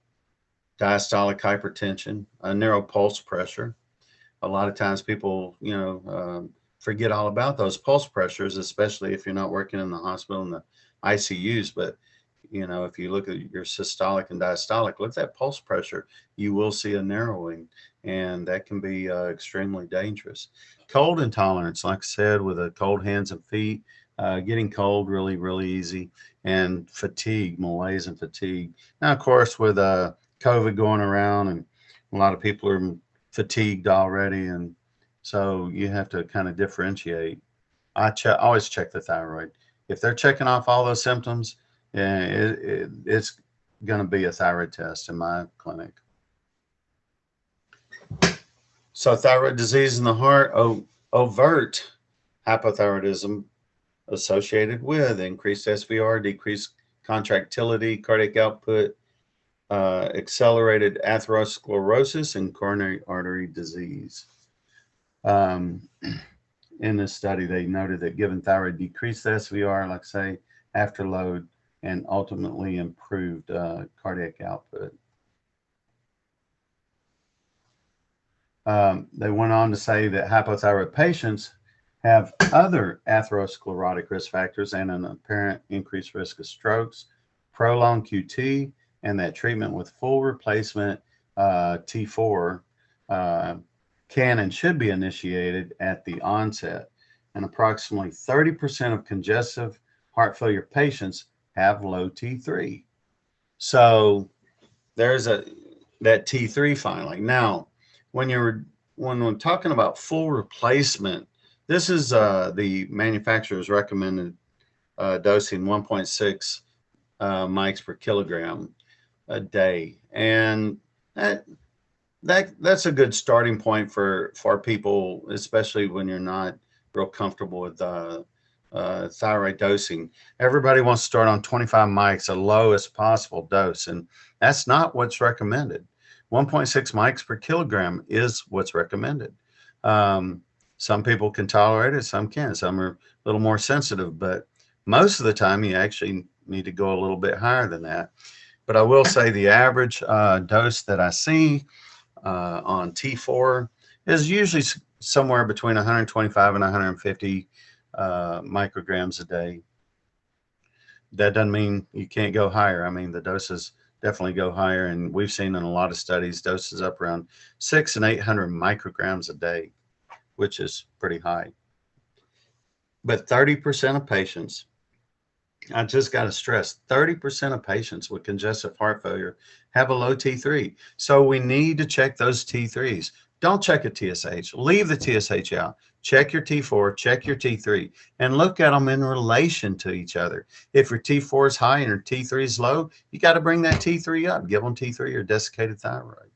S2: diastolic hypertension, a narrow pulse pressure, a lot of times people, forget all about those pulse pressures, especially if you're not working in the hospital in the ICUs. But, if you look at your systolic and diastolic, look at that pulse pressure, you will see a narrowing, and that can be extremely dangerous. Cold intolerance, like I said, with the cold hands and feet, getting cold really, really easy, and fatigue, malaise and fatigue. Now, of course, with COVID going around, and a lot of people are fatigued already, and so you have to kind of differentiate. Always check the thyroid. If they're checking off all those symptoms, it's going to be a thyroid test in my clinic. So thyroid disease in the heart, overt hypothyroidism associated with increased SVR, decreased contractility, cardiac output, accelerated atherosclerosis, and coronary artery disease. In this study, they noted that given thyroid decreased SVR, like I say, after load, and ultimately improved cardiac output. They went on to say that hypothyroid patients have other atherosclerotic risk factors and an apparent increased risk of strokes, prolonged QT, and that treatment with full replacement T4 can and should be initiated at the onset. And approximately 30% of congestive heart failure patients have low T3. So there's that T3 finally. Now, when we're talking about full replacement, this is the manufacturer's recommended dosing 1.6 mics per kilogram a day, and that's a good starting point for people, especially when you're not real comfortable with thyroid dosing. Everybody wants to start on 25 mics, the lowest possible dose, and that's not what's recommended. 1.6 mics per kilogram is what's recommended. Some people can tolerate it, some can't. Some are a little more sensitive, but most of the time you actually need to go a little bit higher than that. But I will say the average dose that I see on T4 is usually somewhere between 125 and 150 micrograms a day. That doesn't mean you can't go higher. I mean, the doses definitely go higher, and we've seen in a lot of studies doses up around 600 and 800 micrograms a day, which is pretty high. But 30% of patients, I just got to stress, 30% of patients with congestive heart failure have a low T3. So we need to check those T3s. Don't check a TSH. Leave the TSH out. Check your T4, check your T3, and look at them in relation to each other. If your T4 is high and your T3 is low, you got to bring that T3 up. Give them T3 or desiccated thyroid.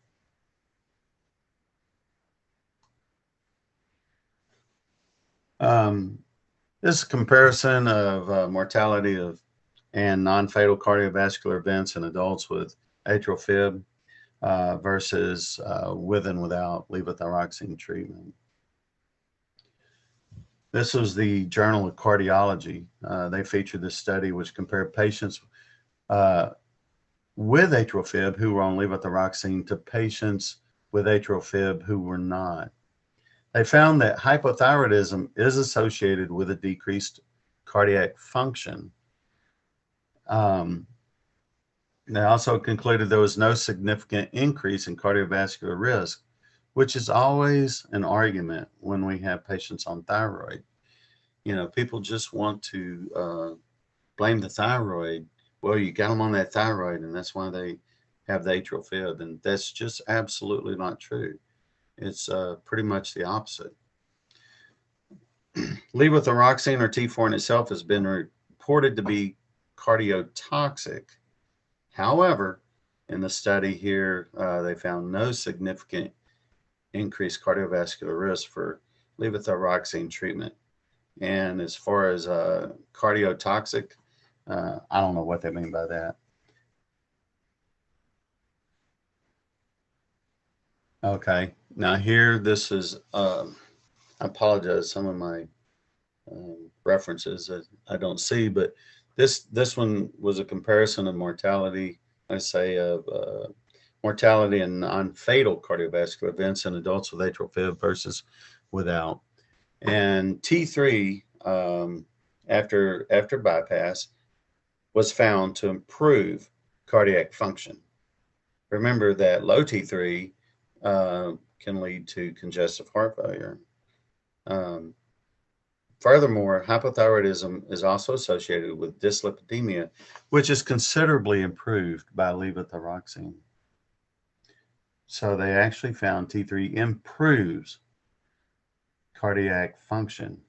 S2: This comparison of mortality and non-fatal cardiovascular events in adults with atrial fib versus with and without levothyroxine treatment. This was the Journal of Cardiology. They featured this study which compared patients with atrial fib who were on levothyroxine to patients with atrial fib who were not. They found that hypothyroidism is associated with a decreased cardiac function. They also concluded there was no significant increase in cardiovascular risk, which is always an argument when we have patients on thyroid. People just want to blame the thyroid. Well, you got them on that thyroid, and that's why they have the atrial fib, and that's just absolutely not true. It's pretty much the opposite. Levothyroxine, or T4 in itself, has been reported to be cardiotoxic. However, in the study here, they found no significant increased cardiovascular risk for levothyroxine treatment. And as far as cardiotoxic, I don't know what they mean by that. Okay, now here, this is, I apologize, some of my references that I don't see, but this one was a comparison of mortality, I say, of mortality and non-fatal cardiovascular events in adults with atrial fib versus without. And T3 after bypass was found to improve cardiac function. Remember that low T3 can lead to congestive heart failure. Furthermore, hypothyroidism is also associated with dyslipidemia, which is considerably improved by levothyroxine. So they actually found T3 improves cardiac function.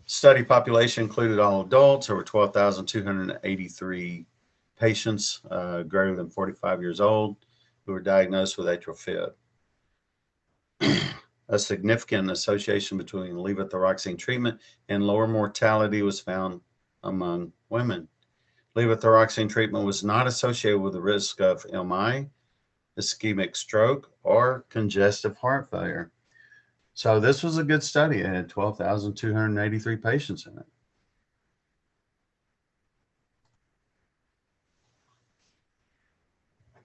S2: Study population included all adults. There were 12,283 patients greater than 45 years old who were diagnosed with atrial fib. A significant association between levothyroxine treatment and lower mortality was found among women. Levothyroxine treatment was not associated with the risk of MI, ischemic stroke, or congestive heart failure. So this was a good study. It had 12,283 patients in it.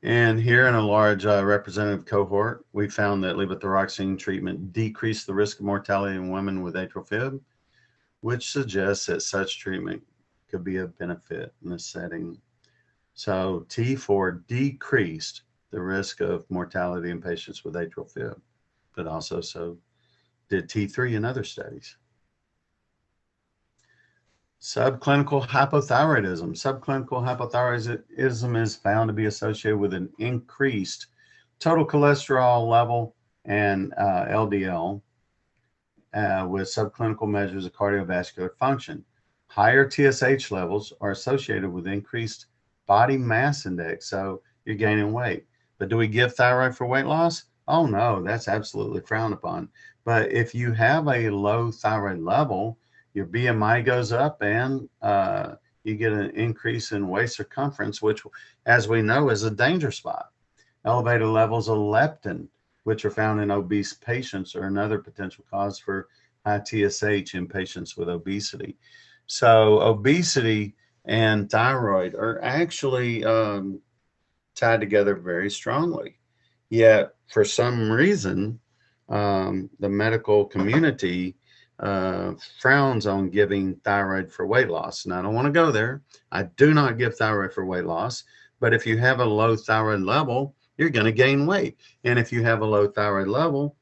S2: And here in a large representative cohort, we found that levothyroxine treatment decreased the risk of mortality in women with atrial fib, which suggests that such treatment could be of benefit in this setting. So T4 decreased the risk of mortality in patients with atrial fib, but also so did T3 in other studies. Subclinical hypothyroidism. Subclinical hypothyroidism is found to be associated with an increased total cholesterol level and LDL with subclinical measures of cardiovascular function. Higher TSH levels are associated with increased body mass index, so you're gaining weight. But do we give thyroid for weight loss? Oh no, that's absolutely frowned upon. But if you have a low thyroid level, your BMI goes up and you get an increase in waist circumference, which, as we know, is a danger spot. Elevated levels of leptin, which are found in obese patients, are another potential cause for high TSH in patients with obesity. So obesity and thyroid are actually tied together very strongly. Yet, for some reason, the medical community frowns on giving thyroid for weight loss. And I don't want to go there. I do not give thyroid for weight loss. But if you have a low thyroid level, you're going to gain weight. And if you have a low thyroid level,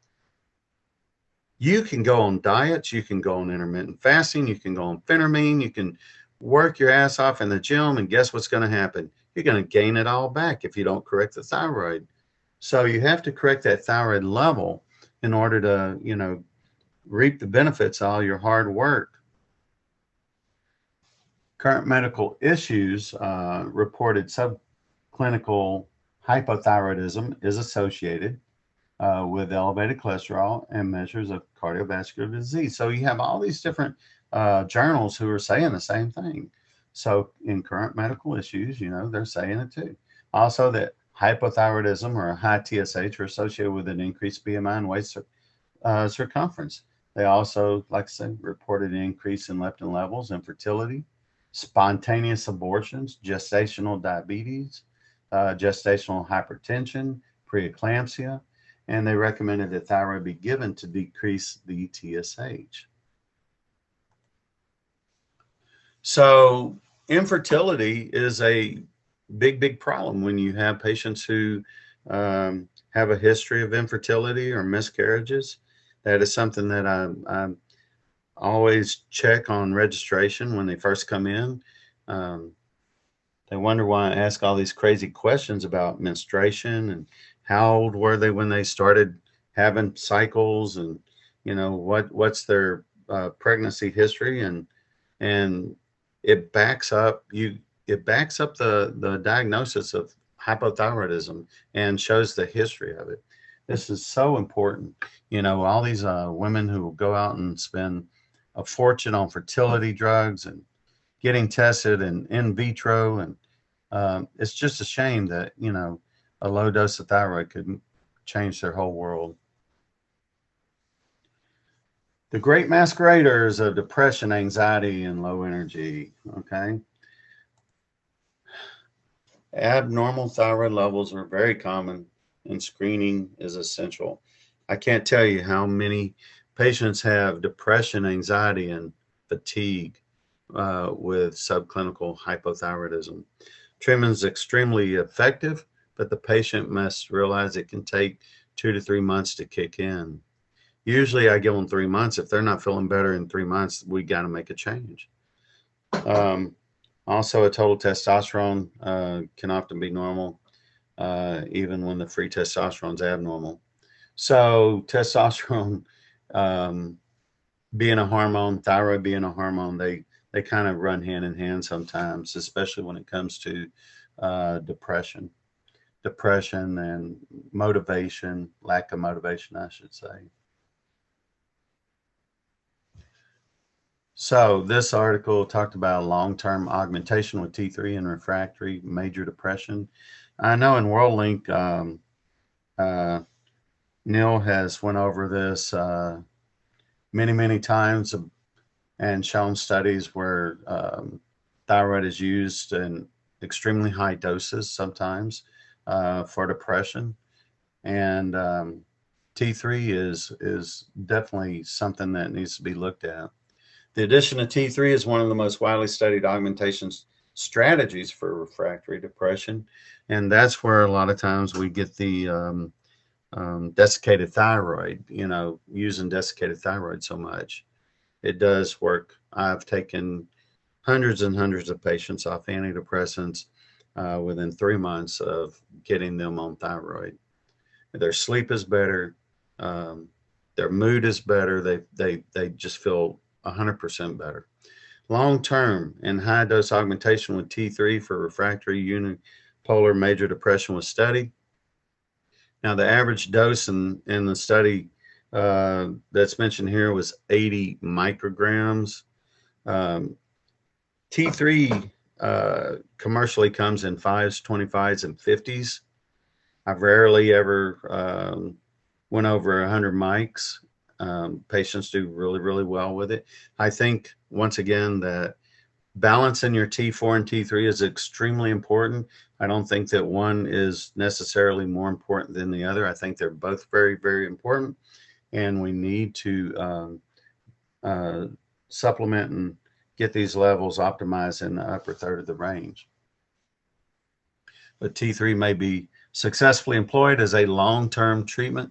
S2: you can go on diets, you can go on intermittent fasting, you can go on phentermine, you can work your ass off in the gym, and guess what's going to happen? You're going to gain it all back if you don't correct the thyroid. So you have to correct that thyroid level in order to, reap the benefits of all your hard work. Current medical issues reported subclinical hypothyroidism is associated with elevated cholesterol and measures of cardiovascular disease. So you have all these different journals who are saying the same thing. So in current medical issues, they're saying it too. Also that hypothyroidism or high TSH are associated with an increased BMI and waist circumference. They also, like I said, reported an increase in leptin levels, infertility, spontaneous abortions, gestational diabetes, gestational hypertension, preeclampsia, and they recommended that thyroid be given to decrease the TSH. So infertility is a big problem when you have patients who have a history of infertility or miscarriages. That is something that I always check on registration when they first come in. They wonder why I ask all these crazy questions about menstruation and how old were they when they started having cycles, and what's their pregnancy history, and it backs up the diagnosis of hypothyroidism and shows the history of it. This is so important. All these women who will go out and spend a fortune on fertility drugs and getting tested in vitro, and it's just a shame that a low dose of thyroid could change their whole world. The great masqueraders of depression, anxiety, and low energy. Okay. Abnormal thyroid levels are very common, and screening is essential. I can't tell you how many patients have depression, anxiety, and fatigue with subclinical hypothyroidism. Treatment is extremely effective, but the patient must realize it can take 2 to 3 months to kick in. Usually I give them 3 months. If they're not feeling better in 3 months, we got to make a change. Also, a total testosterone can often be normal, even when the free testosterone is abnormal. So testosterone being a hormone, thyroid being a hormone, they kind of run hand in hand sometimes, especially when it comes to depression and motivation, lack of motivation, I should say. So this article talked about long-term augmentation with T3 and refractory major depression. I know in WorldLink, Neil has went over this many times and shown studies where thyroid is used in extremely high doses sometimes for depression. And T3 is definitely something that needs to be looked at. The addition of T3 is one of the most widely studied augmentation strategies for refractory depression. And that's where a lot of times we get the desiccated thyroid, using desiccated thyroid so much. It does work. I've taken hundreds and hundreds of patients off antidepressants within 3 months of getting them on thyroid. Their sleep is better. Their mood is better. They just feel 100% better. Long-term and high-dose augmentation with T3 for refractory unipolar major depression was studied. Now, the average dose in the study that's mentioned here was 80 micrograms. T3 commercially comes in 5s, 25s, and 50s. I've rarely ever went over 100 mics. Patients do really well with it. I think, once again, that balancing your T4 and T3 is extremely important. I don't think that one is necessarily more important than the other. I think they're both very important, and we need to supplement and get these levels optimized in the upper third of the range. But T3 may be successfully employed as a long-term treatment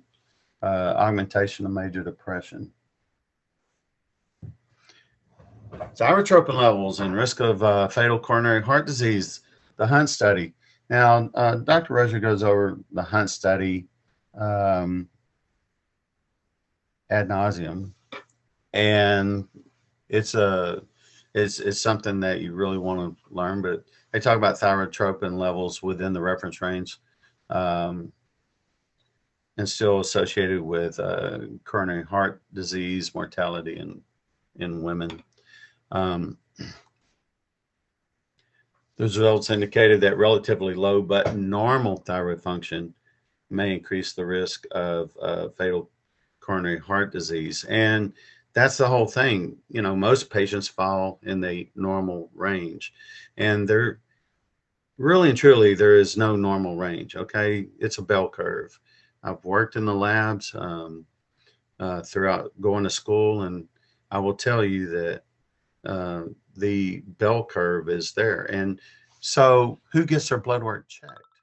S2: augmentation of major depression. Thyrotropin levels and risk of fatal coronary heart disease, the Hunt study. Now, Dr. Roger goes over the Hunt study ad nauseum, and it's something that you really want to learn. But they talk about thyrotropin levels within the reference range, and still associated with coronary heart disease mortality in women. The results indicated that relatively low but normal thyroid function may increase the risk of fatal coronary heart disease. And that's the whole thing. Most patients fall in the normal range, and there really and truly, there is no normal range. Okay. It's a bell curve. I've worked in the labs throughout going to school, and I will tell you that the bell curve is there. And so who gets their blood work checked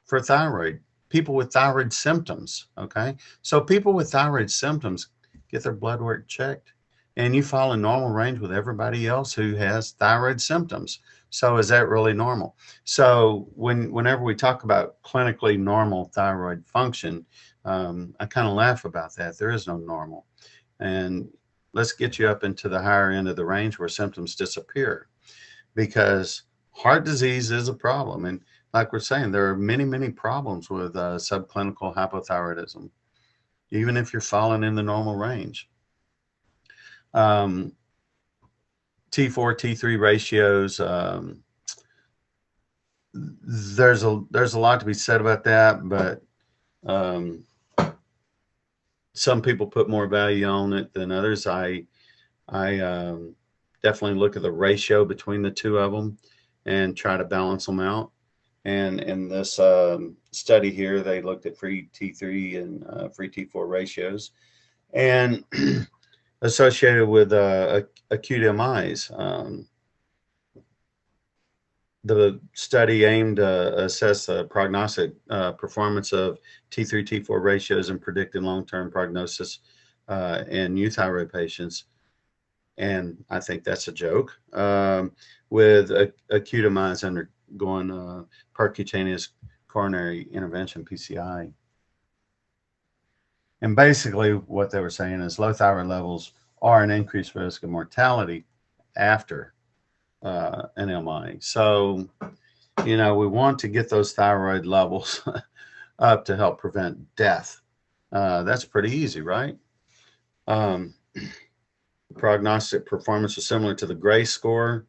S2: for thyroid? People with thyroid symptoms. Okay. So people with thyroid symptoms get their blood work checked, and you fall in normal range with everybody else who has thyroid symptoms. So is that really normal? So whenever we talk about clinically normal thyroid function, I kind of laugh about that. There is no normal. And let's get you up into the higher end of the range where symptoms disappear, because heart disease is a problem. And like we're saying, there are many problems with subclinical hypothyroidism, even if you're falling in the normal range. T4, T3 ratios, there's a lot to be said about that, but some people put more value on it than others. I definitely look at the ratio between the two of them and try to balance them out. And in this study here, they looked at free T3 and free T4 ratios and associated with acute MIs. The study aimed to assess the prognostic performance of T3, T4 ratios and predicted long-term prognosis in euthyroid patients. And I think that's a joke, with acute MIs undergoing percutaneous coronary intervention, PCI. And basically what they were saying is low thyroid levels are an increased risk of mortality after an MI. So, you know, we want to get those thyroid levels up to help prevent death. That's pretty easy, right? Prognostic performance was similar to the Gray score,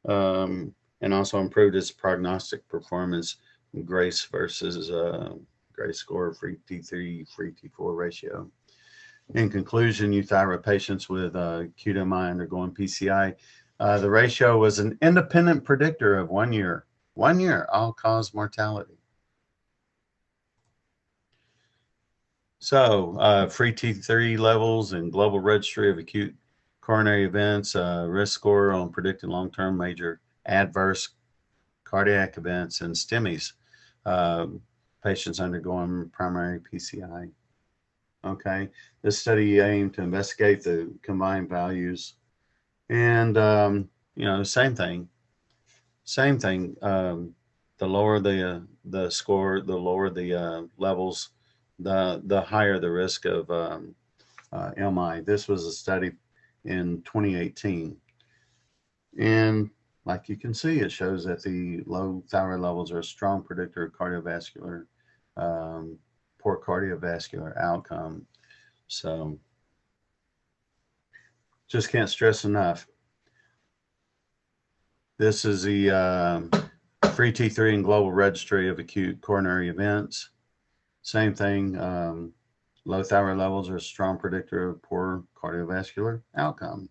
S2: and also improved its prognostic performance, Grace versus Gray score, free T3, free T4 ratio. In conclusion, euthyroid patients with acute MI undergoing PCI, the ratio was an independent predictor of 1 year all-cause mortality. So free T3 levels and global registry of acute coronary events, risk score on predicted long-term major adverse cardiac events, and STEMIs, patients undergoing primary PCI. Okay, this study aimed to investigate the combined values, and you know, same thing. The lower the score, the lower the levels, the higher the risk of MI. This was a study in 2018, and like you can see, it shows that the low thyroid levels are a strong predictor of cardiovascular, poor cardiovascular outcome. So just can't stress enough. This is the free T3 and global registry of acute coronary events. Same thing. Low thyroid levels are a strong predictor of poor cardiovascular outcome.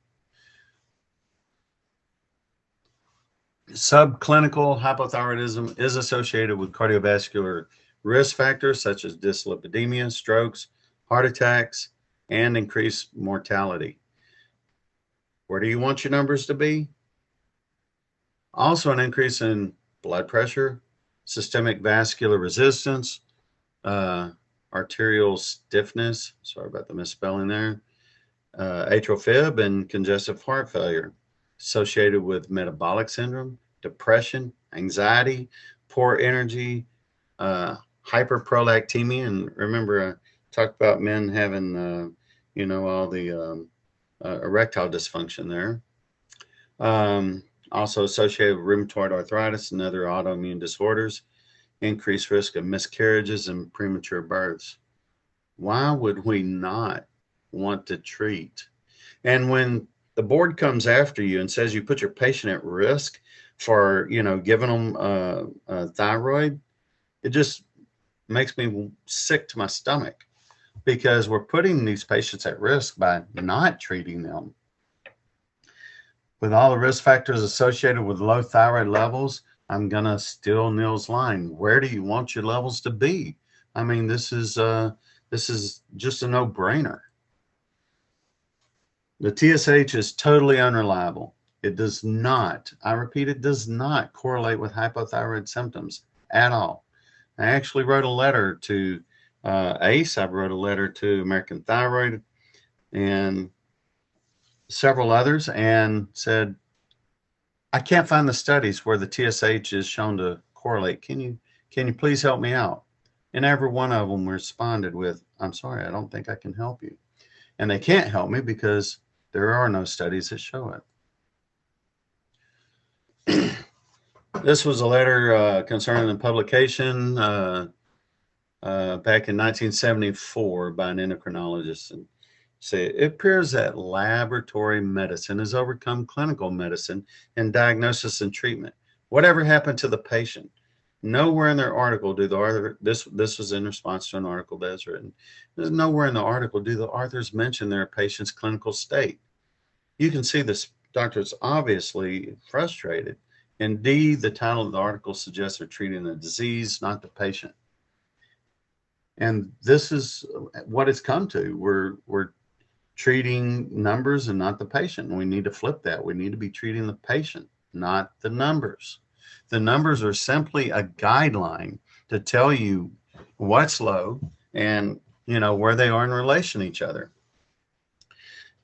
S2: Subclinical hypothyroidism is associated with cardiovascular risk factors such as dyslipidemia, strokes, heart attacks, and increased mortality. Where do you want your numbers to be? Also an increase in blood pressure, systemic vascular resistance, arterial stiffness, sorry about the misspelling there, atrial fib, and congestive heart failure, associated with metabolic syndrome, depression, anxiety, poor energy, hyperprolactemia. And remember, I talked about men having, you know, all the erectile dysfunction there. Also associated with rheumatoid arthritis and other autoimmune disorders, increased risk of miscarriages and premature births. Why would we not want to treat? And when the board comes after you and says you put your patient at risk for, you know, giving them a thyroid, it just makes me sick to my stomach, because we're putting these patients at risk by not treating them. With all the risk factors associated with low thyroid levels, I'm gonna steal Neil's line. Where do you want your levels to be? I mean, this is just a no-brainer. The TSH is totally unreliable. It does not, I repeat, it does not correlate with hypothyroid symptoms at all. I actually wrote a letter to ACE. I wrote a letter to American Thyroid and several others, and said, I can't find the studies where the TSH is shown to correlate. Can you please help me out? And every one of them responded with, I'm sorry, I don't think I can help you. And they can't help me because there are no studies that show it. This was a letter concerning the publication back in 1974 by an endocrinologist. And say, it appears that laboratory medicine has overcome clinical medicine in diagnosis and treatment. Whatever happened to the patient? Nowhere in their article do the author, this was in response to an article that's written, there's nowhere in the article do the authors mention their patient's clinical state. You can see this doctor is obviously frustrated. And D, the title of the article suggests they're treating the disease, not the patient. And this is what it's come to. We're treating numbers and not the patient. And we need to flip that. We need to be treating the patient, not the numbers. The numbers are simply a guideline to tell you what's low and, you know, where they are in relation to each other.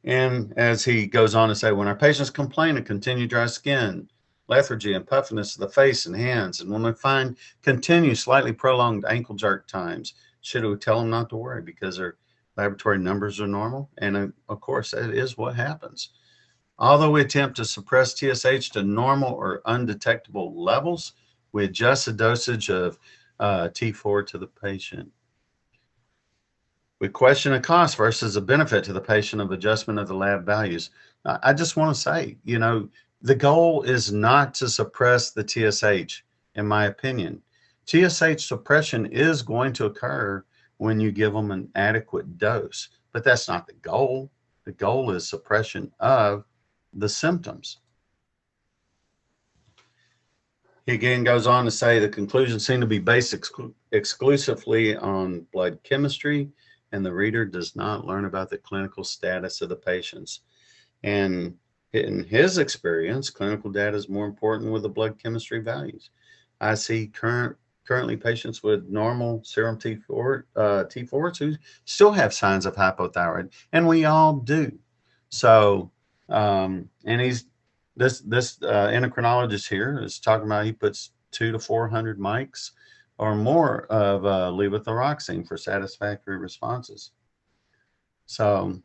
S2: And as he goes on to say, when our patients complain of continued dry skin, lethargy, and puffiness of the face and hands, and when we find continued slightly prolonged ankle jerk times, should we tell them not to worry because their laboratory numbers are normal? And of course, that is what happens. Although we attempt to suppress TSH to normal or undetectable levels, we adjust the dosage of T4 to the patient. We question a cost versus a benefit to the patient of adjustment of the lab values. I just want to say, you know, the goal is not to suppress the TSH, in my opinion. TSH suppression is going to occur when you give them an adequate dose, but that's not the goal. The goal is suppression of the symptoms. He again goes on to say the conclusions seem to be based exclusively on blood chemistry, and the reader does not learn about the clinical status of the patients. And in his experience, clinical data is more important with the blood chemistry values. I see currently patients with normal serum T4s who still have signs of hypothyroid, and we all do. So, and this endocrinologist here is talking about he puts 200 to 400 mics or more of levothyroxine for satisfactory responses. So,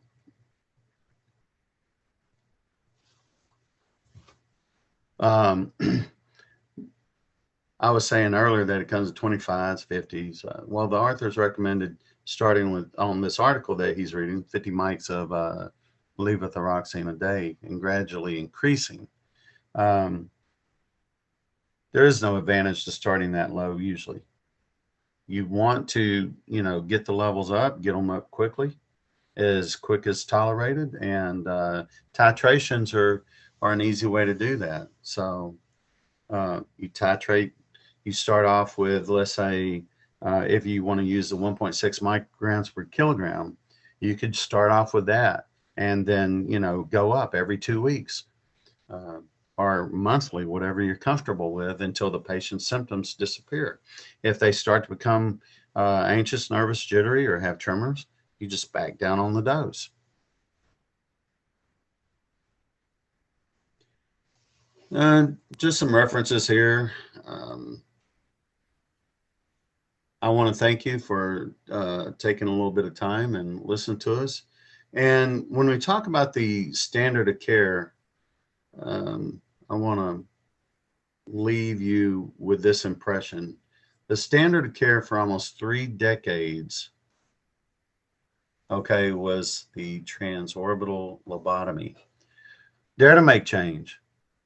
S2: I was saying earlier that it comes to 25s, 50s. Well, the authors recommended starting with, on this article that he's reading, 50 mics of levothyroxine a day and gradually increasing. There is no advantage to starting that low usually. You want to, you know, get the levels up, get them up quickly, as quick as tolerated, and titrations are an easy way to do that. So you titrate, you start off with, let's say, if you want to use the 1.6 micrograms per kilogram, you could start off with that and then, you know, go up every 2 weeks or monthly, whatever you're comfortable with, until the patient's symptoms disappear. If they start to become anxious, nervous, jittery, or have tremors, you just back down on the dose. Just some references here. I want to thank you for taking a little bit of time and listening to us. And when we talk about the standard of care, I want to leave you with this impression. The standard of care for almost 3 decades, okay, was the transorbital lobotomy. Dare to make change,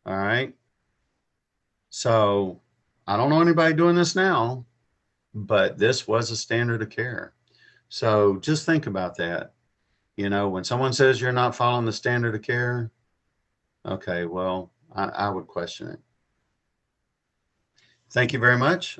S2: all right? So I don't know anybody doing this now, but this was a standard of care. So just think about that. You know, when someone says you're not following the standard of care, okay, well, I would question it. Thank you very much.